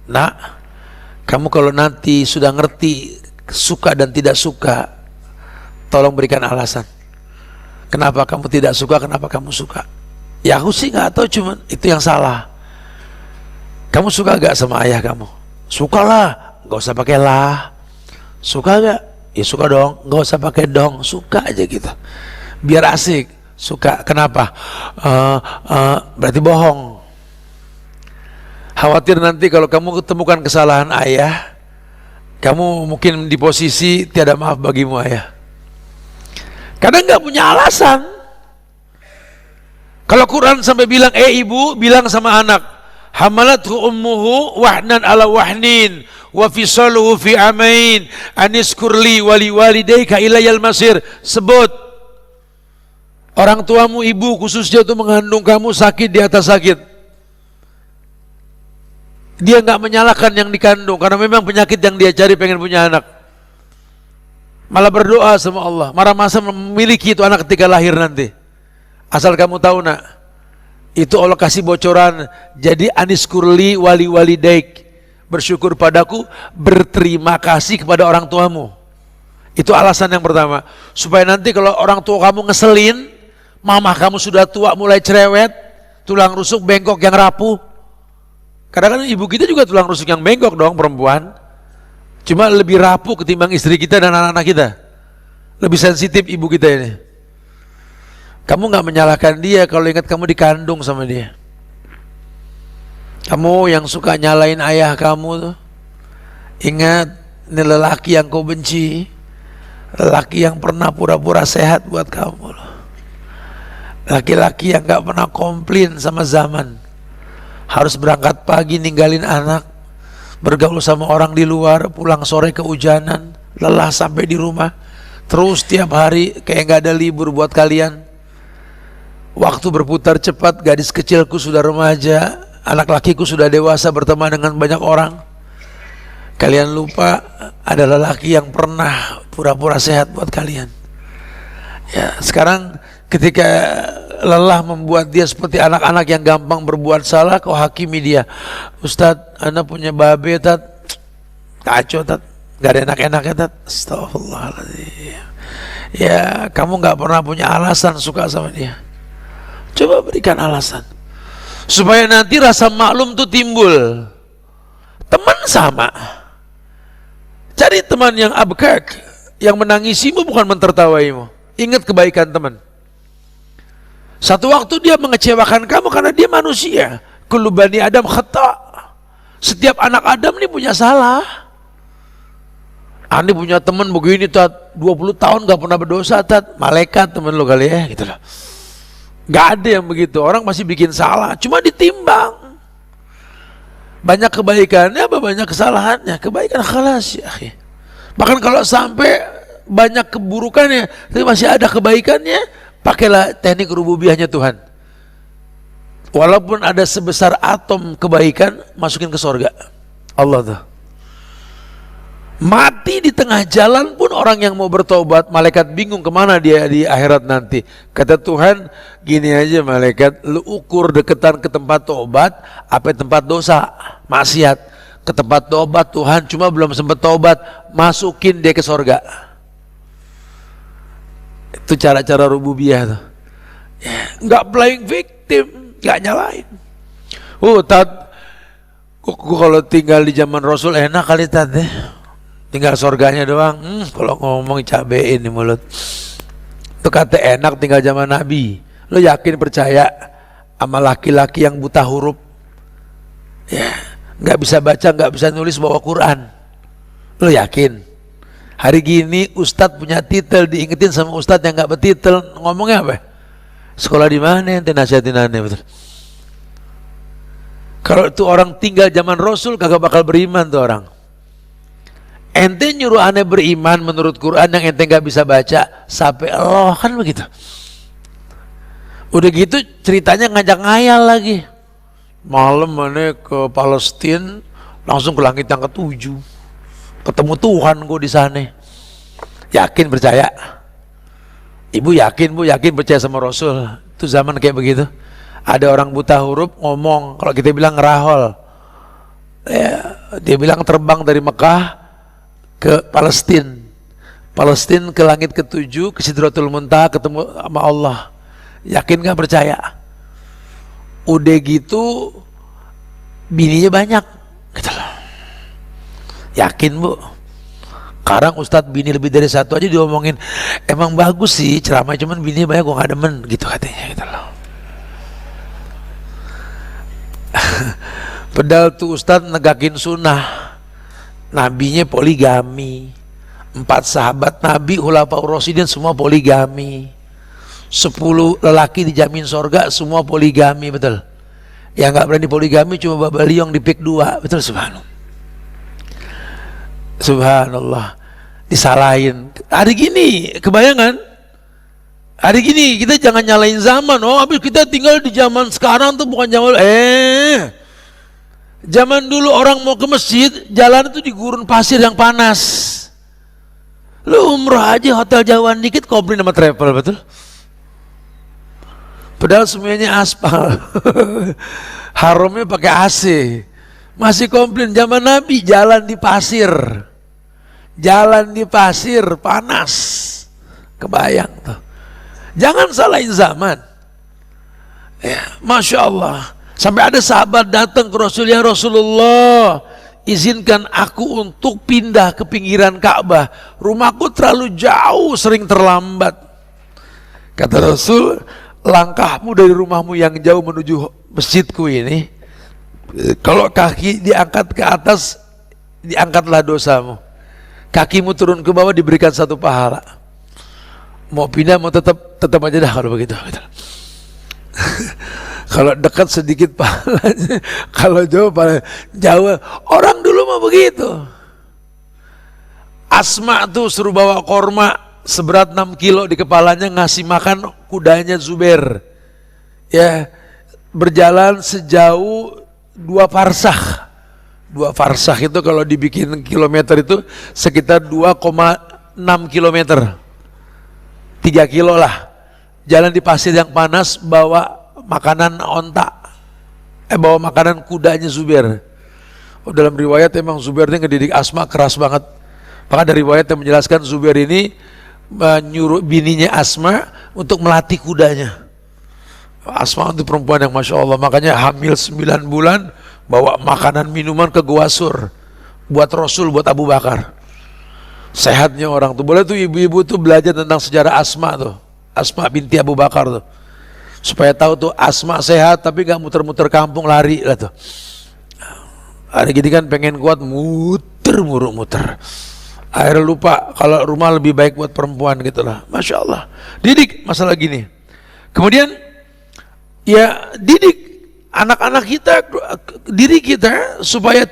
Nak, kamu kalau nanti sudah ngerti suka dan tidak suka, tolong berikan alasan. Kenapa kamu tidak suka, kenapa kamu suka? Ya aku sih nggak tahu, cuman itu yang salah. Kamu suka gak sama ayah kamu? Suka lah, nggak usah pakai lah. Suka gak? Ya suka dong, nggak usah pakai dong, suka aja gitu. Biar asik, suka. Kenapa? Berarti bohong. Khawatir nanti kalau kamu ketemukan kesalahan ayah, kamu mungkin di posisi tiada maaf bagimu ayah. Karena nggak punya alasan. Kalau Quran sampai bilang, ibu bilang sama anak, hamalathu ummuhu wahnan ala wahnin wa fisaluhu fi amain aniskurli wali walidayka ilayal masir. Sebut orang tuamu, ibu khususnya itu mengandung kamu sakit di atas sakit. Dia nggak menyalahkan yang dikandung, karena memang penyakit yang dia cari pengen punya anak. Malah berdoa sama Allah, masa memiliki itu anak ketika lahir nanti. Asal kamu tahu nak, itu Allah kasih bocoran. Jadi aniskurli wali walidaik, bersyukur padaku, berterima kasih kepada orang tuamu. Itu alasan yang pertama, supaya nanti kalau orang tua kamu ngeselin, mamah kamu sudah tua mulai cerewet, tulang rusuk bengkok yang rapuh. Kadang-kadang ibu kita juga tulang rusuk yang bengkok dong, perempuan. Cuma lebih rapuh ketimbang istri kita dan anak-anak kita. Lebih sensitif ibu kita ini. Kamu nggak menyalahkan dia kalau ingat kamu dikandung sama dia. Kamu yang suka nyalain ayah kamu tuh, ingat, ini lelaki yang kau benci, lelaki yang pernah pura-pura sehat buat kamu loh. Laki-laki yang gak pernah komplain sama zaman, harus berangkat pagi ninggalin anak, bergaul sama orang di luar, pulang sore kehujanan, lelah sampai di rumah, terus tiap hari kayak gak ada libur buat kalian. Waktu berputar cepat, gadis kecilku sudah remaja, anak lakiku sudah dewasa berteman dengan banyak orang. Kalian lupa ada lelaki yang pernah pura-pura sehat buat kalian. Ya, sekarang ketika lelah membuat dia seperti anak-anak yang gampang berbuat salah, kau hakimi dia. Ustadz, anak punya babe, tat, kacau, tat, gak ada enak-enaknya, tat. Astagfirullahaladzim. Ya, kamu gak pernah punya alasan suka sama dia. Coba berikan alasan supaya nanti rasa maklum tuh timbul. Teman sama, cari teman yang abkak, yang menangisimu bukan mentertawaimu. Ingat kebaikan teman. Satu waktu dia mengecewakan kamu karena dia manusia. Kullu bani Adam khata. Setiap anak Adam ini punya salah. Ani punya teman begini, tat, 20 tahun gak pernah berdosa, tat. Malaikat teman lo kali ya, gitu lah. Gak ada yang begitu, orang masih bikin salah, cuma ditimbang. Banyak kebaikannya apa banyak kesalahannya? Kebaikan khalas ya. Bahkan kalau sampai banyak keburukannya tapi masih ada kebaikannya, pakailah teknik rububiyahnya Tuhan. Walaupun ada sebesar atom kebaikan, masukin ke surga Allah tuh. Mati di tengah jalan pun orang yang mau bertobat, malaikat bingung kemana dia di akhirat nanti. Kata Tuhan, gini aja malaikat, lu ukur deketan ke tempat tobat apa tempat dosa, maksiat. Ke tempat tobat Tuhan, cuma belum sempat tobat, masukin dia ke surga. Itu cara-cara rububiyah tuh. Ya, nggak playing victim, nggak nyalain. Tat, gua kalau tinggal di zaman Rasul enak kali, tat, tinggal surganya doang. Kalau ngomong cabein di mulut. Itu kata enak tinggal zaman Nabi. Lo yakin percaya sama laki-laki yang buta huruf? Ya, nggak bisa baca, nggak bisa nulis, bawa Quran. Lo yakin? Hari gini Ustadz punya titel, diingetin sama Ustadz yang nggak bertitel, ngomongnya apa? Sekolah di mana? Ente nasihatin aneh, betul. Kalau itu orang tinggal zaman Rasul kagak bakal beriman tuh orang. Ente nyuruh aneh beriman menurut Quran yang ente gak bisa baca, sampai Allah, kan begitu. Udah gitu ceritanya ngajak ngayal lagi. Malam aneh ke Palestina, langsung ke langit yang ke-7, ketemu Tuhan gue di sana. Yakin percaya? Ibu yakin, bu yakin percaya sama Rasul? Itu zaman kayak begitu. Ada orang buta huruf ngomong, kalau kita bilang ngerahol, ya, dia bilang terbang dari Mekah ke Palestina, ke langit ke-7, ke Sidratul Muntaha, ketemu sama Allah. Yakin gak percaya? Udah gitu bininya banyak gitu loh. Yakin bu? Sekarang Ustadz bini lebih dari satu aja diomongin. Emang bagus sih ceramah, cuman bininya banyak, gua gak demen gitu katanya gitu loh. Padahal tuh Ustadz negakin sunnah, nabinya poligami, 4 sahabat Nabi Khulafaur Rasyidin semua poligami, 10 lelaki dijamin sorga semua poligami, betul. Yang nggak berani poligami cuma Babaliong di pik 2, betul. Subhanallah, subhanallah, disalahin. Hari gini kebayangan, hari gini kita jangan nyalain zaman. Oh habis kita tinggal di zaman sekarang tuh bukan zaman. Zaman dulu orang mau ke masjid, jalan itu di gurun pasir yang panas. Lu umroh aja hotel jauhan dikit komplain sama travel, betul. Padahal semuanya aspal. Haramnya pakai AC. Masih komplain. Zaman Nabi jalan di pasir. Jalan di pasir panas. Kebayang tuh. Jangan salahin zaman. Ya, Masya Allah. Sampai ada sahabat datang ke Rasul, ya Rasulullah, izinkan aku untuk pindah ke pinggiran Ka'bah. Rumahku terlalu jauh, sering terlambat. Kata Rasul, langkahmu dari rumahmu yang jauh menuju masjidku ini, kalau kaki diangkat ke atas, diangkatlah dosamu. Kakimu turun ke bawah, diberikan satu pahala. Mau pindah, mau tetap aja dah kalau begitu. Kalau dekat sedikit pahalanya, kalau jauh pahalanya jauh. Orang dulu mau begitu. Asma tuh suruh bawa korma seberat 6 kilo di kepalanya, ngasih makan kudanya Zubair. Ya, berjalan sejauh 2 farsakh. 2 farsakh itu kalau dibikin kilometer itu sekitar 2,6 kilometer. 3 kilo lah. Jalan di pasir yang panas, bawa makanan onta. Bawa makanan kudanya Zubair. Oh, dalam riwayat emang Zubair ini ngedidik Asma keras banget. Maka dari riwayat yang menjelaskan Zubair ini menyuruh bininya Asma untuk melatih kudanya. Asma itu perempuan yang Masya Allah, makanya hamil 9 bulan bawa makanan minuman ke Gua Sur buat Rasul, buat Abu Bakar. Sehatnya orang tuh, boleh tuh ibu-ibu tuh belajar tentang sejarah Asma tuh, Asma binti Abu Bakar tuh, supaya tahu tuh Asma sehat tapi gak muter-muter kampung lari lah tuh. Hari gini kan pengen kuat, muter. Akhirnya lupa kalau rumah lebih baik buat perempuan gitu lah. Masya Allah, didik masalah gini. Kemudian ya didik anak-anak kita, diri kita supaya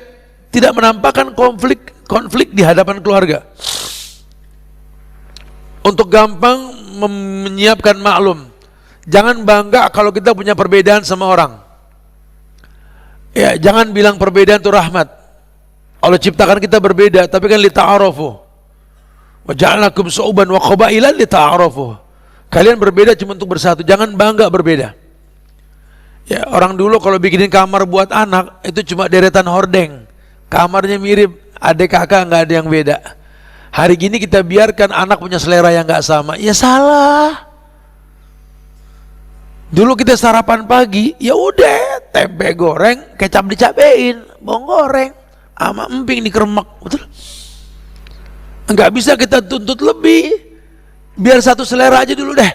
tidak menampakkan konflik di hadapan keluarga. Untuk gampang menyiapkan maklum, jangan bangga kalau kita punya perbedaan sama orang. Ya, jangan bilang perbedaan itu rahmat. Allah ciptakan kita berbeda, tapi kan lita'arafu. Wa ja'alakum syu'uban wa qabailan lita'arafu. Kalian berbeda cuma untuk bersatu, jangan bangga berbeda. Ya, orang dulu kalau bikinin kamar buat anak itu cuma deretan hordeng. Kamarnya mirip, adik kakak nggak ada yang beda. Hari gini kita biarkan anak punya selera yang nggak sama, ya salah. Dulu kita sarapan pagi, ya udah tempe goreng, kecap dicabein, bawang goreng, sama emping dikeremek, betul? Nggak bisa kita tuntut lebih, biar satu selera aja dulu deh.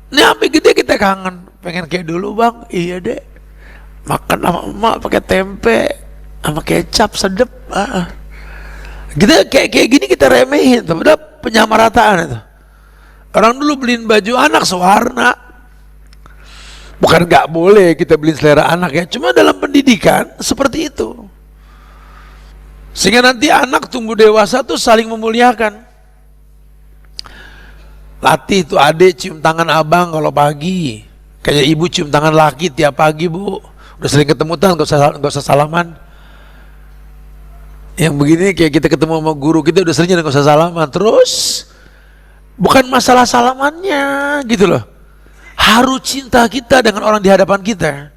Ini sampai gede kita kangen, pengen kayak dulu bang, iya deh. Makan sama emak pakai tempe, sama kecap sedep. Kita kayak gini kita remehin, padahal penyamarataan itu. Orang dulu beliin baju anak sewarna. Bukan nggak boleh kita beliin selera anak ya, cuma dalam pendidikan seperti itu. Sehingga nanti anak tumbuh dewasa tuh saling memuliakan. Latih tuh adik cium tangan abang kalau pagi, kayak ibu cium tangan laki tiap pagi bu. Udah sering ketemu kan, nggak usah salaman. Yang begini kayak kita ketemu sama guru kita udah sering nggak usah salaman. Terus bukan masalah salamannya gitu loh, harus cinta kita dengan orang di hadapan kita.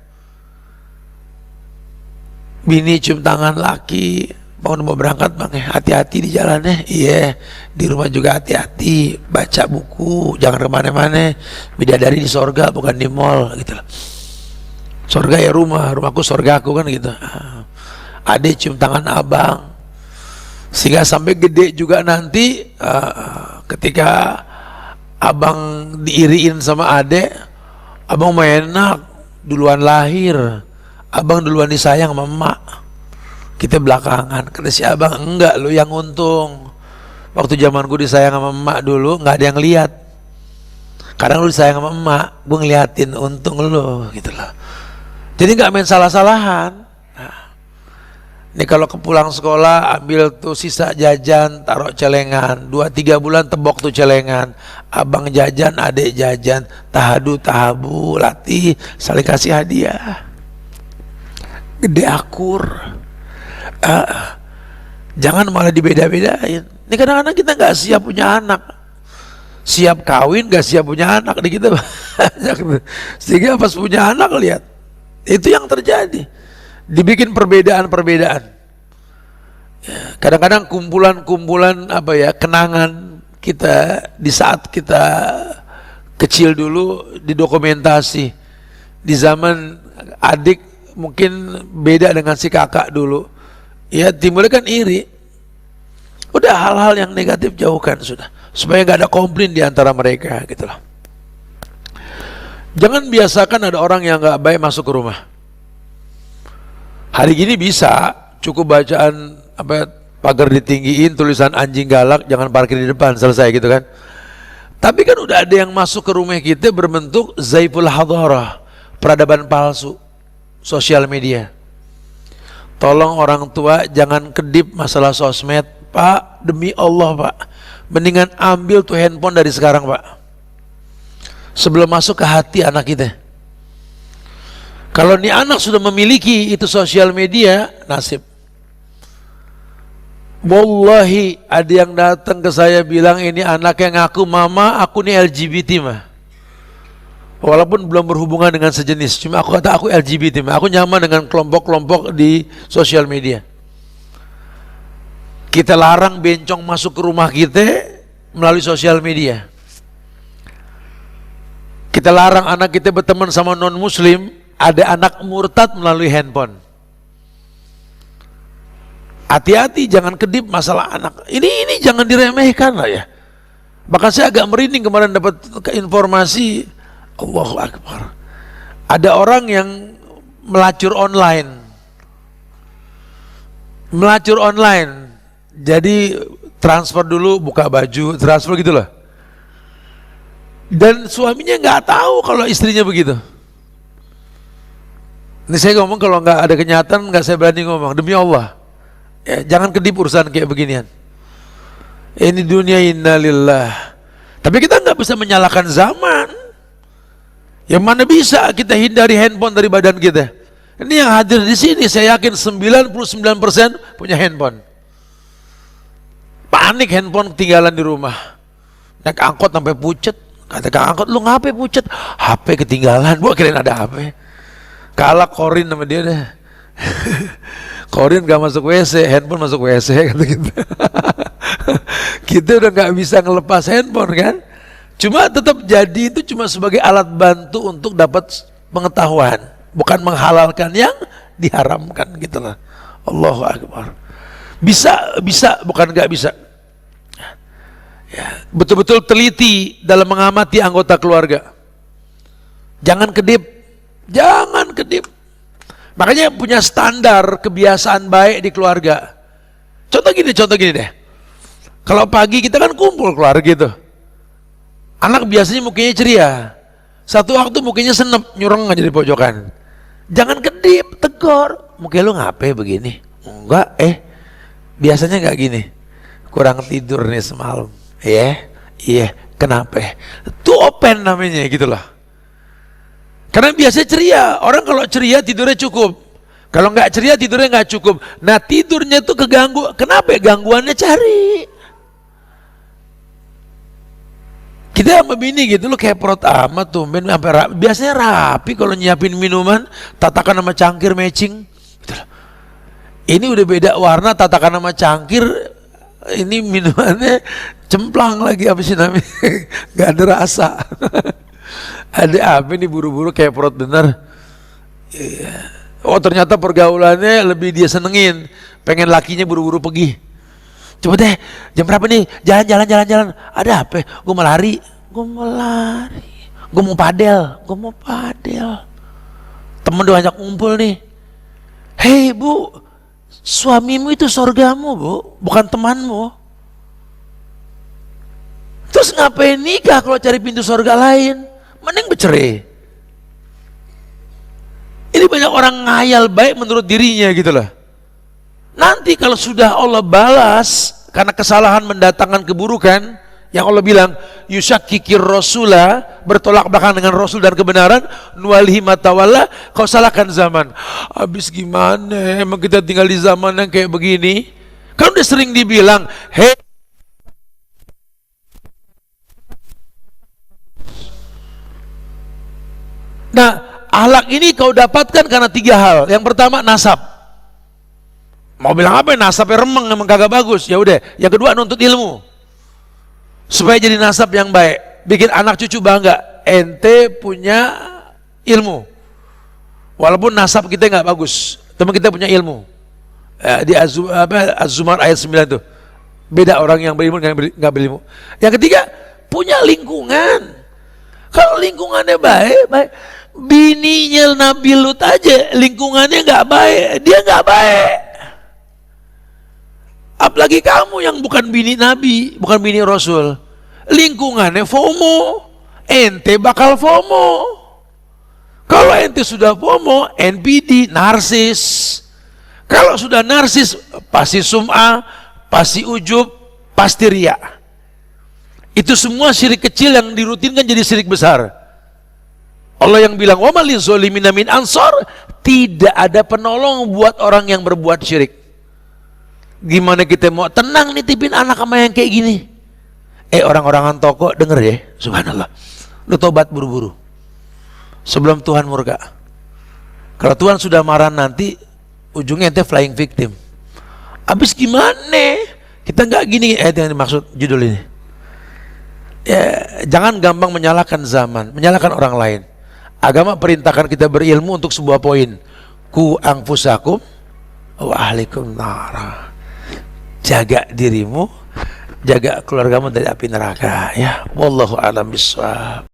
Bini cium tangan laki, bangun mau berangkat bang, hati-hati di jalannya. Iya, di rumah juga hati-hati, baca buku, jangan kemana-mana. Bidadari di sorga bukan di mall gitu loh. Sorga ya rumahku sorgaku kan gitu. Adik cium tangan abang, sehingga sampai gede juga nanti ketika abang diiriin sama adek, abang mah enak, duluan lahir, abang duluan disayang sama emak, kita belakangan. Kata si abang, enggak, lu yang untung. Waktu zaman gue disayang sama emak dulu nggak ada yang lihat, kadang lu disayang sama emak, gue ngeliatin, untung lu gitu loh. Jadi nggak main salah-salahan. Ini kalau kepulang sekolah ambil tuh sisa jajan, taruh celengan, 2-3 bulan tebok tuh celengan. Abang jajan, adik jajan, tahadu tahabu, latih saling kasih hadiah. Gede akur. Jangan malah dibeda-bedain. Ini kadang-kadang kita nggak siap punya anak, siap kawin nggak siap punya anak di kita banyak. Sehingga pas punya anak lihat itu yang terjadi. Dibikin perbedaan-perbedaan. Kadang-kadang kumpulan-kumpulan apa ya, kenangan kita di saat kita kecil dulu didokumentasi. Di zaman adik mungkin beda dengan si kakak dulu. Ya timbulnya kan iri. Udah hal-hal yang negatif jauhkan sudah. supaya nggak ada komplain di antara mereka gitu loh. Jangan biasakan ada orang yang nggak baik masuk ke rumah. Hari gini bisa cukup bacaan pagar ditinggiin, tulisan anjing galak jangan parkir di depan, selesai gitu kan. Tapi kan udah ada yang masuk ke rumah kita berbentuk zaiful hadarah, peradaban palsu, sosial media. Tolong orang tua jangan kedip masalah sosmed, Pak, demi Allah Pak, mendingan ambil tuh handphone dari sekarang Pak, sebelum masuk ke hati anak kita. Kalau nih anak sudah memiliki itu sosial media, nasib. Wallahi ada yang datang ke saya bilang ini anak yang ngaku mama, aku nih LGBT mah. Walaupun belum berhubungan dengan sejenis, cuma aku kata aku LGBT mah, aku nyaman dengan kelompok-kelompok di sosial media. Kita larang bencong masuk ke rumah kita melalui sosial media. Kita larang anak kita berteman sama non muslim, ada anak murtad melalui handphone. Hati-hati jangan kedip masalah anak. Ini jangan diremehkan lah ya. Bahkan saya agak merinding kemarin dapat informasi, Allahu Akbar, ada orang yang melacur online. Melacur online. Jadi transfer dulu, buka baju, transfer gitu loh. Dan suaminya nggak tahu kalau istrinya begitu. Ini saya ngomong kalau nggak ada kenyataan nggak saya berani ngomong, demi Allah. Ya, jangan kedip urusan kayak beginian. Ini dunia innalillah. Tapi kita nggak bisa menyalahkan zaman. Yang mana bisa kita hindari handphone dari badan kita. Ini yang hadir di sini saya yakin 99% punya handphone. Panik handphone ketinggalan di rumah. Naik angkot sampai pucet. Kata Kang angkot, lu ngapain pucet? HP ketinggalan. Gua kirain ada HP. Kalah korin sama dia deh. Korin gak masuk WC, handphone masuk WC kata kita. Kita udah gak bisa ngelepas handphone kan. Cuma tetap jadi itu cuma sebagai alat bantu untuk dapat pengetahuan, bukan menghalalkan yang diharamkan gitu lah. Allahu Akbar. Bisa bukan gak bisa. Ya, betul-betul teliti dalam mengamati anggota keluarga. Jangan kedip. Jangan kedip. Makanya punya standar kebiasaan baik di keluarga. Contoh gini deh. Kalau pagi kita kan kumpul keluarga gitu. Anak biasanya mukanya ceria. Satu waktu mukanya senep, nyureng aja di pojokan. Jangan kedip, tegur. Muka lu ngapain begini? Enggak, biasanya enggak gini. Kurang tidur nih semalam. Iya, kenapa? Itu open namanya gitu loh. Karena biasanya ceria, orang kalau ceria tidurnya cukup. Kalau nggak ceria tidurnya nggak cukup. Nah tidurnya tuh keganggu. Kenapa? Gangguannya cari. Kita sama bini gitu, lu kayak perut amat tuh. Biasanya rapi kalau nyiapin minuman, tatakan sama cangkir matching. Ini udah beda warna, tatakan sama cangkir. Ini minumannya cemplang lagi, apa sih namanya? Gak ada rasa. Ada apa nih buru-buru kayak perut bener. Oh ternyata pergaulannya lebih dia senengin, pengen lakinya buru-buru pergi. Coba deh, jam berapa nih? Jalan. Ada apa? Gue mau lari. Gue mau padel. Temen udah ajak ngumpul nih. Hei bu, suamimu itu surgamu bu, bukan temanmu. Terus ngapain nikah kalau cari pintu surga lain? Mending bercerai. Ini banyak orang ngayal baik menurut dirinya gitu loh. Nanti kalau sudah Allah balas karena kesalahan mendatangkan keburukan, yang Allah bilang yusyakikir rasulah, bertolak belakang dengan rasul dan kebenaran, nuwalihi matawalla, kau salahkan zaman. Habis gimana? Emang kita tinggal di zaman yang kayak begini? Kan udah sering dibilang, hei nah, akhlak ini kau dapatkan karena 3 hal. Yang pertama nasab. Mau bilang apa ya? Nasabnya remeng, emang kagak bagus. Ya udah. Yang kedua nuntut ilmu. Supaya jadi nasab yang baik. Bikin anak cucu bangga. Ente punya ilmu. Walaupun nasab kita nggak bagus, teman kita punya ilmu. Di Az-Zumar ayat 9 tuh. Beda orang yang berilmu dengan nggak berilmu. Yang ketiga, punya lingkungan. Kalau lingkungannya baik, bininya Nabi Lut aja lingkungannya nggak baik, dia nggak baik. Apalagi kamu yang bukan bini Nabi, bukan bini Rasul, lingkungannya FOMO, ente bakal FOMO. Kalau ente sudah FOMO, NPD, narsis. Kalau sudah narsis, pasti sum'ah, pasti ujub, pasti riya. Itu semua syirik kecil yang dirutinkan jadi syirik besar. Allah yang bilang, wa malil zolimina min ansor, tidak ada penolong buat orang yang berbuat syirik. Gimana kita mau tenang nitipin anak sama yang kayak gini? Orang-orangan toko denger ya, subhanallah, lu tobat buru-buru sebelum Tuhan murka. Kalau Tuhan sudah marah nanti, ujungnya ente flying victim. Habis gimana? Kita nggak gini, yang dimaksud judul ini. Ya, jangan gampang menyalahkan zaman, menyalahkan orang lain. Agama perintahkan kita berilmu untuk sebuah poin. Ku anfusakum wa ahlikum nara. Jaga dirimu, jaga keluargamu dari api neraka. Ya, wallahu a'lam bishawab.